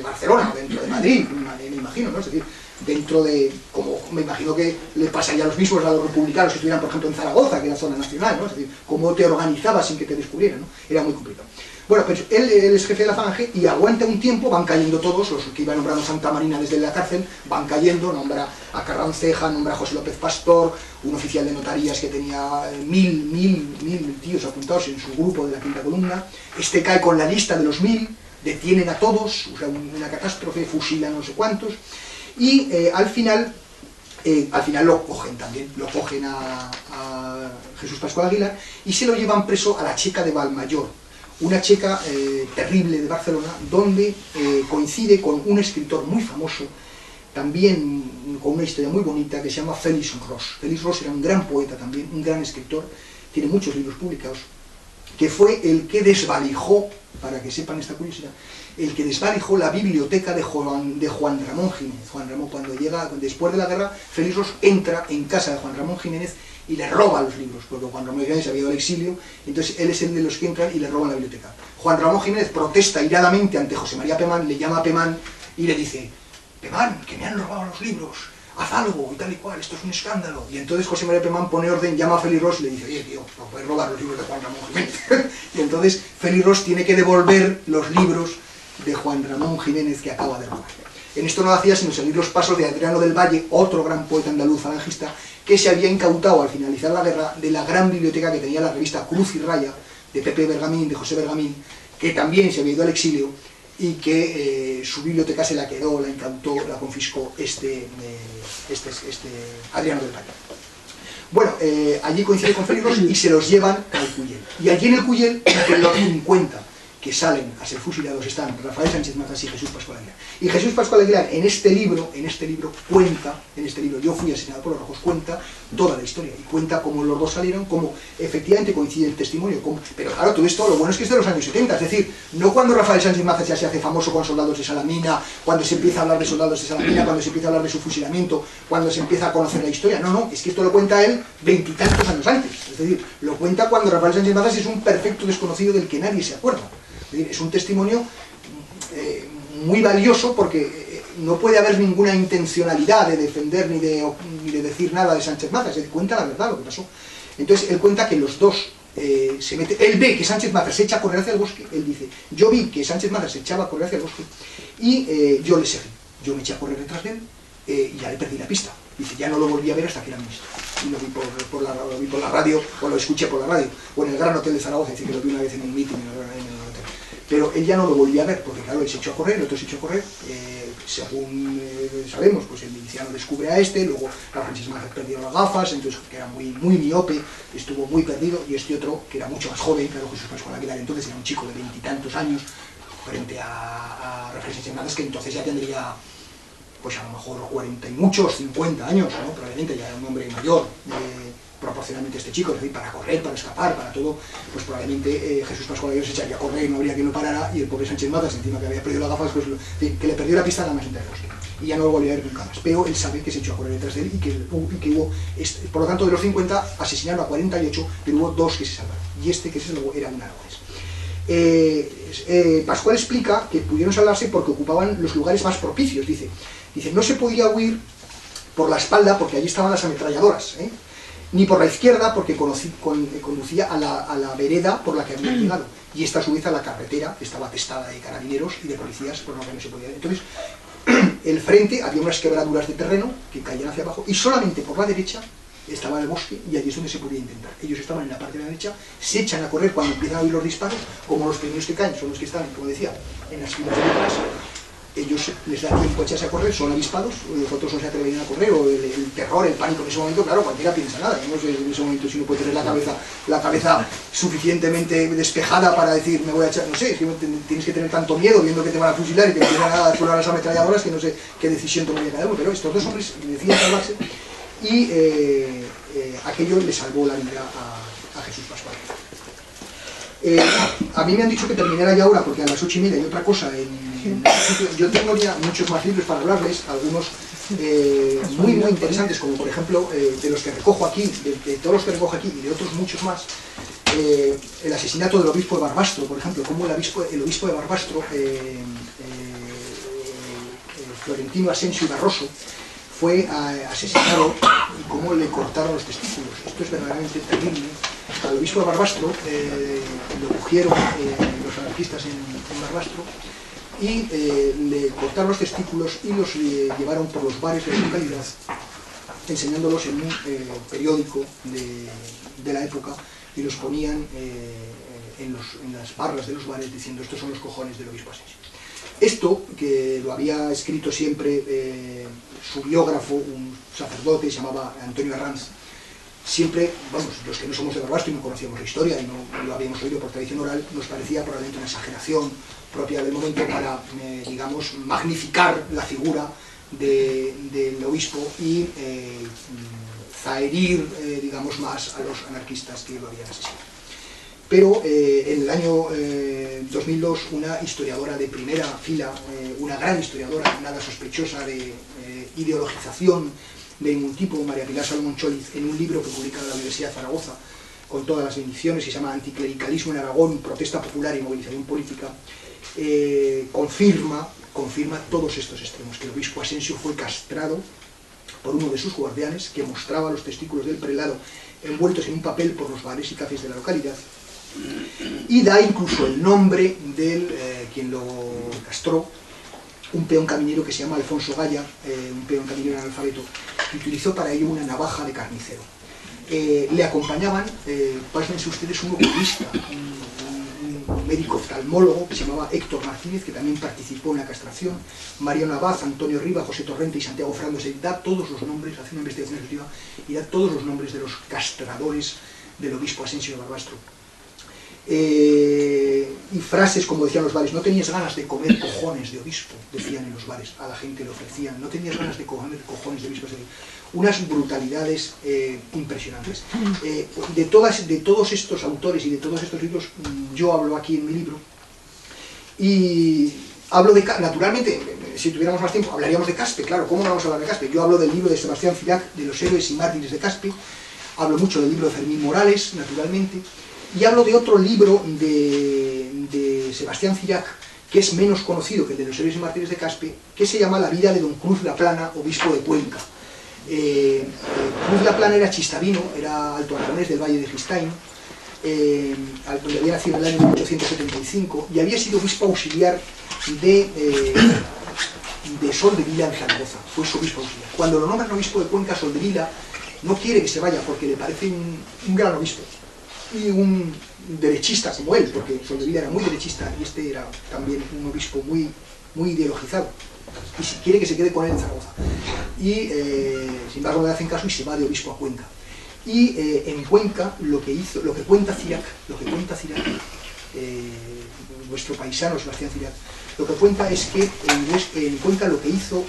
Barcelona, dentro de Madrid, me imagino, ¿no? Es decir, dentro de, como me imagino que le pasaría los mismos a los republicanos que estuvieran, por ejemplo, en Zaragoza, que era zona nacional, ¿no? Es decir, cómo te organizabas sin que te descubrieran, ¿no? Era muy complicado. Bueno, pues él es jefe de la Falange y aguanta un tiempo, van cayendo todos, los que iba nombrando Santamarina desde la cárcel, van cayendo, nombra a Carranceja, nombra a José López Pastor, un oficial de notarías que tenía 1000 tíos apuntados en su grupo de la Quinta Columna, este cae con la lista de los 1000, detienen a todos, o sea, una catástrofe, fusilan no sé cuántos, y al final lo cogen también, lo cogen a Jesús Pascual Aguilar y se lo llevan preso a la Checa de Valmayor, una checa terrible de Barcelona, donde coincide con un escritor muy famoso, también con una historia muy bonita, que se llama Félix Ros. Félix Ros era un gran poeta también, un gran escritor, tiene muchos libros publicados, que fue el que desvalijó, para que sepan esta curiosidad, el que desvalijó la biblioteca de Juan Ramón Jiménez. Juan Ramón, cuando llega, después de la guerra, Félix Ros entra en casa de Juan Ramón Jiménez y le roba los libros, porque Juan Ramón Jiménez había ido al exilio, entonces él es el de los que entran y le roban la biblioteca. Juan Ramón Jiménez protesta iradamente ante José María Pemán, le llama a Pemán y le dice: Pemán, que me han robado los libros, haz algo y tal y cual, esto es un escándalo. Y entonces José María Pemán pone orden, llama a Félix Ros y le dice, oye tío, no puedes robar los libros de Juan Ramón Jiménez. Y entonces Félix Ros tiene que devolver los libros de Juan Ramón Jiménez que acaba de robar. En esto no hacía sino seguir los pasos de Adriano del Valle, otro gran poeta andaluz falangista, que se había incautado al finalizar la guerra de la gran biblioteca que tenía la revista Cruz y Raya, de Pepe Bergamín, de José Bergamín, que también se había ido al exilio, y que su biblioteca se la quedó, la incautó, la confiscó Adriano del Valle. Bueno, allí coincide con Félix Ros y se los llevan al Cuyel. Y allí en el Cuyel, entre los 50 que salen a ser fusilados están Rafael Sánchez Mazas y Jesús Pascual Aguilar. Y Jesús Pascual Aguilar en este libro cuenta, Yo fui asesinado por los rojos, cuenta toda la historia y cuenta cómo los dos salieron, cómo efectivamente coincide el testimonio. Pero claro, todo esto lo bueno es que es de los años 70, es decir, no cuando Rafael Sánchez Mazas ya se hace famoso con soldados de Salamina, cuando se empieza a hablar de soldados de Salamina, cuando se empieza a hablar de su fusilamiento, cuando se empieza a conocer la historia. No, es que esto lo cuenta él 20 y tantos años antes. Es decir, lo cuenta cuando Rafael Sánchez Mazas es un perfecto desconocido del que nadie se acuerda. Es un testimonio muy valioso porque no puede haber ninguna intencionalidad de defender ni de decir nada de Sánchez Mazas. Él cuenta la verdad, lo que pasó. Entonces él cuenta que los dos se meten. Él ve que Sánchez Mazas se echa a correr hacia el bosque. Él dice, yo vi que Sánchez Mazas se echaba a correr hacia el bosque y yo le seguí. Yo me eché a correr detrás de él y ya le perdí la pista. Dice, ya no lo volví a ver hasta que era ministro. Y lo vi por la radio, o lo escuché por la radio, o en el Gran Hotel de Zaragoza, dice que lo vi una vez en un meeting en el hotel. Pero él ya no lo volvía a ver, porque claro, él se echó a correr, el otro se echó a correr, según sabemos, pues el miliciano descubre a este, luego Rafael Sánchez Mazas perdió las gafas, entonces que era muy miope, estuvo muy perdido, y este otro, que era mucho más joven, claro, Jesús Pascual Aguilar, entonces era un chico de 20 y tantos años, frente a Rafael Sánchez Mazas, que entonces ya tendría, pues a lo mejor 40 y muchos, 50 años, ¿no? Probablemente ya era un hombre mayor, proporcionalmente este chico, es decir, para correr, para escapar, para todo, pues probablemente Jesús Pascual Aguilar se echaría a correr y no habría quien lo parara, y el pobre Sánchez Mazas, encima que había perdido las gafas, pues que le perdió la pista nada más entre el bosque, y ya no lo volvió a ver nunca más. Pero él sabe que se echó a correr detrás de él y que hubo, por lo tanto, de los 50 asesinaron a 48, pero hubo 2 que se salvaron, y este que se salvó era un aragonés. Pascual explica que pudieron salvarse porque ocupaban los lugares más propicios, dice, no se podía huir por la espalda porque allí estaban las ametralladoras, ni por la izquierda porque conducía a la vereda por la que habían llegado, y esta a su vez a la carretera que estaba atestada de carabineros y de policías por lo que no se podía. Entonces, el frente había unas quebraduras de terreno que caían hacia abajo y solamente por la derecha estaba el bosque y allí es donde se podía intentar. Ellos estaban en la parte de la derecha, se echan a correr cuando empiezan a oír los disparos, como los primeros que caen son los que están, como decía, en las filas de detrás. Ellos les da tiempo a echarse a correr, son avispados, los otros no se atreverían a correr, o el terror, el pánico en ese momento, claro, cualquiera piensa nada, no sé en ese momento si uno puede tener la cabeza suficientemente despejada para decir, me voy a echar, no sé, es que tienes que tener tanto miedo viendo que te van a fusilar y que empiezan a explorar las ametralladoras que no sé qué decisión tomaría cada uno, pero estos dos hombres deciden salvarse y aquello le salvó la vida a Jesús Pascual. A mí me han dicho que terminara ya ahora porque a las 8:30 hay otra cosa yo tengo ya muchos más libros para hablarles, algunos muy interesantes, como por ejemplo de los que recojo aquí, de todos los que recojo aquí y de otros muchos más, el asesinato del obispo de Barbastro, por ejemplo, como el obispo de Barbastro, Florentino Asensio y Barroso, fue asesinado y cómo le cortaron los testículos. Esto es verdaderamente terrible. Al obispo de Barbastro lo cogieron los anarquistas en Barbastro y le cortaron los testículos y los llevaron por los bares de la localidad, enseñándolos en un periódico de la época, y los ponían en las barras de los bares diciendo, estos son los cojones del obispo Asensio. Esto, que lo había escrito siempre su biógrafo, un sacerdote, se llamaba Antonio Arranz, siempre, vamos, los que no somos de Barbastro y no conocíamos la historia y no lo habíamos oído por tradición oral, nos parecía probablemente una exageración propia del momento para, digamos, magnificar la figura del obispo y zaherir, digamos, más a los anarquistas que lo habían asesinado. Pero en el año 2002 una historiadora de primera fila, una gran historiadora, nada sospechosa de ideologización de ningún tipo, María Pilar Salomón Choliz, en un libro que publica en la Universidad de Zaragoza, con todas las bendiciones, que se llama Anticlericalismo en Aragón, protesta popular y movilización política, confirma todos estos extremos, que el obispo Asensio fue castrado por uno de sus guardianes, que mostraba los testículos del prelado envueltos en un papel por los bares y cafés de la localidad, y da incluso el nombre del quien lo castró, un peón caminero que se llama Alfonso Gaya, un peón caminero analfabeto, que utilizó para ello una navaja de carnicero. Le acompañaban, pásense ustedes, un oculista, un médico oftalmólogo que se llamaba Héctor Martínez, que también participó en la castración, Mariano Abad, Antonio Riva, José Torrente y Santiago Fernández. Da todos los nombres, hace una investigación ejecutiva y da todos los nombres de los castradores del obispo Asensio de Barbastro. Y frases como decían los bares: no tenías ganas de comer cojones de obispo, decían en los bares, a la gente le ofrecían, no tenías ganas de comer cojones de obispo, unas brutalidades impresionantes. De todos estos autores y de todos estos libros, yo hablo aquí en mi libro, y hablo de, naturalmente, si tuviéramos más tiempo, hablaríamos de Caspe, claro, ¿cómo no vamos a hablar de Caspe? Yo hablo del libro de Sebastián Cirac, de los héroes y mártires de Caspe, hablo mucho del libro de Fermín Morales, naturalmente, y hablo de otro libro de Sebastián Cirac, que es menos conocido que el de los héroes y mártires de Caspe, que se llama La vida de don Cruz La Plana, obispo de Cuenca. Cruz La Plana era chistavino, era alto aragonés del Valle de Gistain, donde había nacido en el año 1875, y había sido obispo auxiliar de Soldevila en Zaragoza, fue su obispo auxiliar. Cuando lo nombran obispo de Cuenca, Soldevila no quiere que se vaya porque le parece un gran obispo y un derechista como él, porque Soldevila era muy derechista y este era también un obispo muy ideologizado, y si quiere que se quede con él en Zaragoza. Y sin embargo no le hacen caso y se va de obispo a Cuenca. Y en Cuenca lo que cuenta Cirac, nuestro paisano Sebastián Cirac, lo que cuenta es que en Cuenca lo que hizo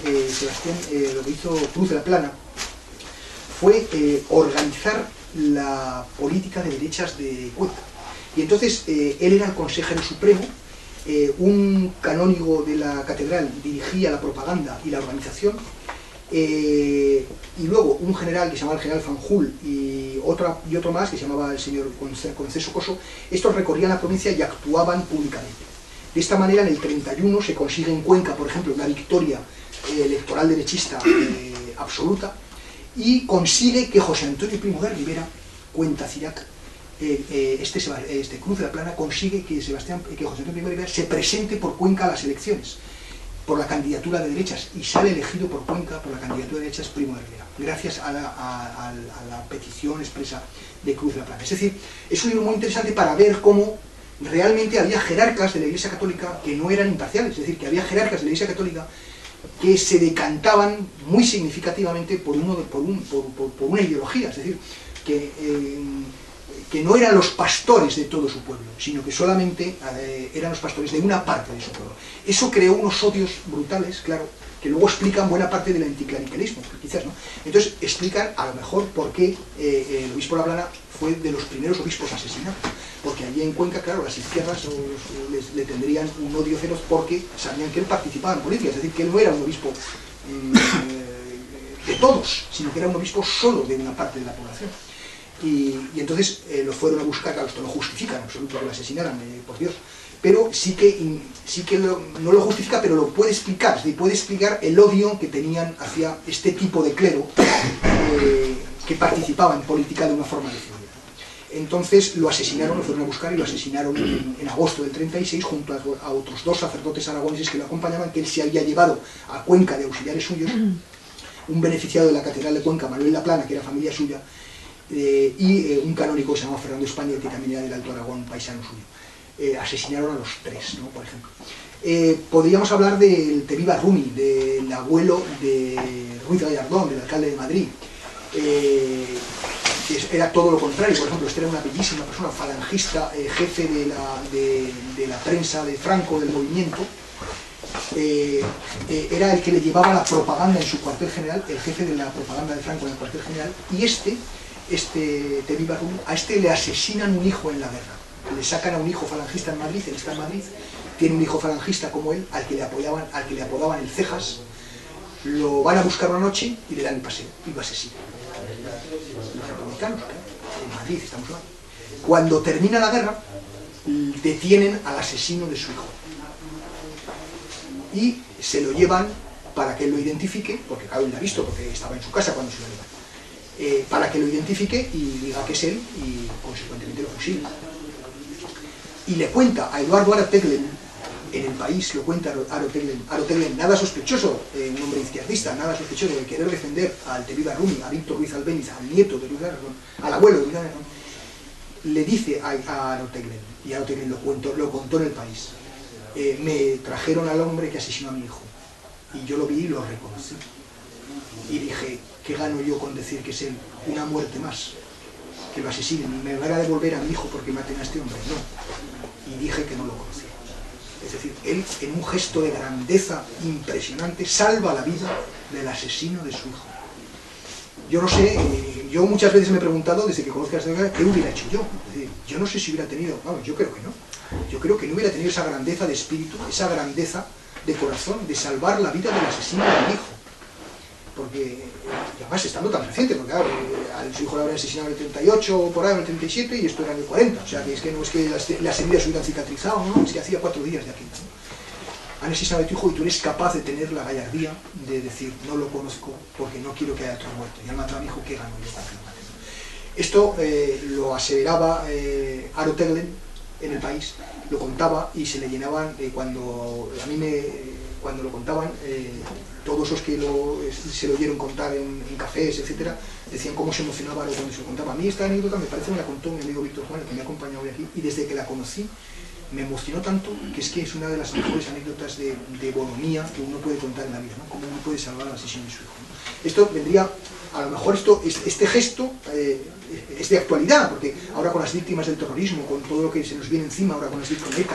Cruz de la Plana fue organizar la política de derechas de Cuenca. Y entonces él era el consejero supremo, un canónigo de la catedral dirigía la propaganda y la organización, y luego un general que se llamaba el general Fanjul y otro más que se llamaba el señor Conceso Coso. Estos recorrían la provincia y actuaban públicamente. De esta manera, en el 31 se consigue en Cuenca, por ejemplo, una victoria electoral derechista absoluta, y consigue que José Antonio Primo de Rivera, cuenta Cirac, Cruz de la Plana consigue que José Antonio Primo de Rivera se presente por Cuenca a las elecciones, por la candidatura de derechas, y sale elegido por Cuenca por la candidatura de derechas Primo de Rivera, gracias a la petición expresa de Cruz de la Plana. Es decir, es un libro muy interesante para ver cómo realmente había jerarcas de la Iglesia Católica que no eran imparciales, es decir, que había jerarcas de la Iglesia Católica que se decantaban muy significativamente por una ideología, es decir, que no eran los pastores de todo su pueblo, sino que solamente eran los pastores de una parte de su pueblo. Eso creó unos odios brutales, claro, que luego explican buena parte del anticlericalismo, quizás, ¿no? Entonces explican a lo mejor por qué el obispo de La Plana fue de los primeros obispos asesinados, porque allí en Cuenca, claro, las izquierdas le tendrían un odio feroz porque sabían que él participaba en política, es decir, que él no era un obispo de todos, sino que era un obispo solo de una parte de la población. Y entonces lo fueron a buscar. Claro, esto no justifica en absoluto que lo asesinaran, por Dios, pero sí que no lo justifica, pero lo puede explicar, es decir, puede explicar el odio que tenían hacia este tipo de clero que participaba en política de una forma decidida. Entonces lo asesinaron, lo fueron a buscar y lo asesinaron en agosto del 36 junto a otros dos sacerdotes aragoneses que lo acompañaban, que él se había llevado a Cuenca de auxiliares suyos, un beneficiado de la catedral de Cuenca, Manuel La Plana, que era familia suya, y un canónigo que se llamaba Fernando España, que también era del Alto Aragón, paisano suyo. Asesinaron a los tres, ¿no? Por ejemplo. Podríamos hablar del Teviba Rumi, del abuelo de Ruiz Gallardón, del alcalde de Madrid, que era todo lo contrario. Por ejemplo, este era una bellísima persona, falangista, jefe de la prensa de Franco, del movimiento. Era el que le llevaba la propaganda en su cuartel general, el jefe de la propaganda de Franco en el cuartel general, y Teviba Rumi, a este le asesinan un hijo en la guerra. Le sacan a un hijo falangista en Madrid, él está en Madrid, tiene un hijo falangista como él, al que le apodaban el Cejas, lo van a buscar una noche y le dan el paseo, y lo asesinan. Los republicanos, en Madrid estamos hablando. Cuando termina la guerra, detienen al asesino de su hijo. Y se lo llevan para que él lo identifique, porque claro, él lo ha visto, porque estaba en su casa cuando se lo lleva, para que lo identifique y diga que es él y consecuentemente lo fusila. Y le cuenta a Eduardo Haro Teglen, en El País, lo cuenta Haro Teglen, nada sospechoso, un hombre izquierdista, nada sospechoso de querer defender a Altebiba Rumi, a Víctor Ruiz Albéniz, al nieto de Ruiz Aragón, al abuelo de Ruiz Aragón, le dice a Haro Teglen, y Haro Teglen lo contó en El País, me trajeron al hombre que asesinó a mi hijo, y yo lo vi y lo reconocí. Y dije, ¿qué gano yo con decir que es él? Una muerte más, que lo asesinen, me van a devolver a mi hijo porque maten a este hombre, no. Y dije que no lo conocía. Es decir, él, en un gesto de grandeza impresionante, salva la vida del asesino de su hijo. Yo no sé, yo muchas veces me he preguntado, desde que conozco a esta guerra, ¿qué hubiera hecho yo? Es decir, yo no sé si hubiera tenido, vamos, yo creo que no. Yo creo que no hubiera tenido esa grandeza de espíritu, esa grandeza de corazón, de salvar la vida del asesino de mi hijo. Porque, y además estando tan reciente, porque claro, a su hijo lo habrían asesinado en el 38 o por ahí, en el 37, y esto era en el 40. O sea, que es que no es que las heridas hubieran cicatrizado, no, es que hacía 4 días de aquí, ¿no? Han asesinado a tu hijo y tú eres capaz de tener la gallardía de decir, no lo conozco porque no quiero que haya otro muerto. Y al matar a mi hijo, ¿qué gano yo con que lo maten? Esto lo aseveraba Haro Teglen en El País, lo contaba y se le llenaban, cuando lo contaban, todos los que se lo oyeron contar en cafés, etcétera, decían cómo se emocionaba cuando se lo contaba. A mí esta anécdota me parece me la contó mi amigo Víctor Juan, el que me ha acompañado hoy aquí, y desde que la conocí me emocionó tanto que es una de las mejores anécdotas de bonomía que uno puede contar en la vida, ¿no? Cómo uno puede salvar al asesino de su hijo, ¿no? Esto vendría, a lo mejor este gesto es de actualidad, porque ahora con las víctimas del terrorismo, con todo lo que se nos viene encima, ahora con las víctimas del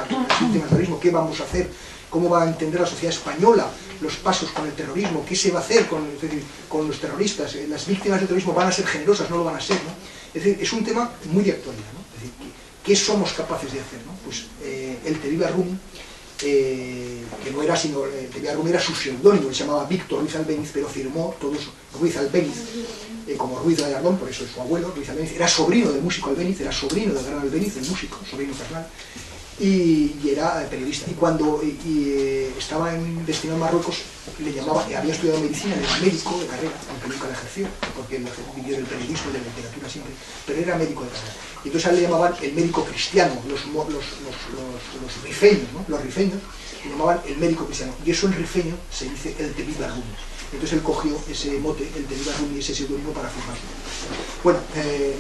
terrorismo, ¿qué vamos a hacer? ¿Cómo va a entender la sociedad española los pasos con el terrorismo? ¿Qué se va a hacer con los terroristas? ¿Las víctimas del terrorismo van a ser generosas? ¿No lo van a ser? ¿No? Es decir, es un tema muy de actualidad, ¿no? Es decir, ¿qué somos capaces de hacer? ¿No? Pues el Altebiba Rumi, que no era sino, el Altebiba Rumi era su seudónimo, él se llamaba Víctor Ruiz Albéniz, pero firmó todos Ruiz Albéniz, como Ruiz Gallardón, por eso es su abuelo, Ruiz Albéniz, era sobrino del músico Albéniz, era sobrino del gran Albéniz, el músico, sobrino carnal, y era periodista. Y cuando estaba destinado a Marruecos, le llamaban, había estudiado medicina, era médico de carrera, aunque nunca la ejerció, porque él vivió del periodismo y de la literatura siempre, pero era médico de carrera. Y entonces a él le llamaban el médico cristiano, los rifeños, ¿no? Los rifeños le llamaban el médico cristiano, y eso en rifeño se dice el Altebiba Rumi. Entonces él cogió ese mote, el Altebiba Rumi, ese seudónimo para firmarlo. Bueno,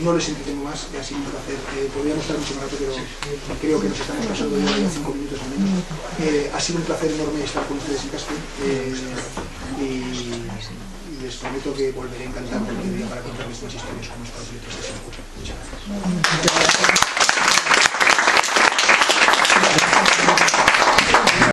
no les entretengo más, ha sido un placer. Podríamos estar mucho más rato, pero creo que nos estamos pasando ya 5 minutos al menos. Ha sido un placer enorme estar con ustedes en Caspe, y les prometo que volveré encantado cualquier día para contarles más historias como estas letras de Muchas gracias.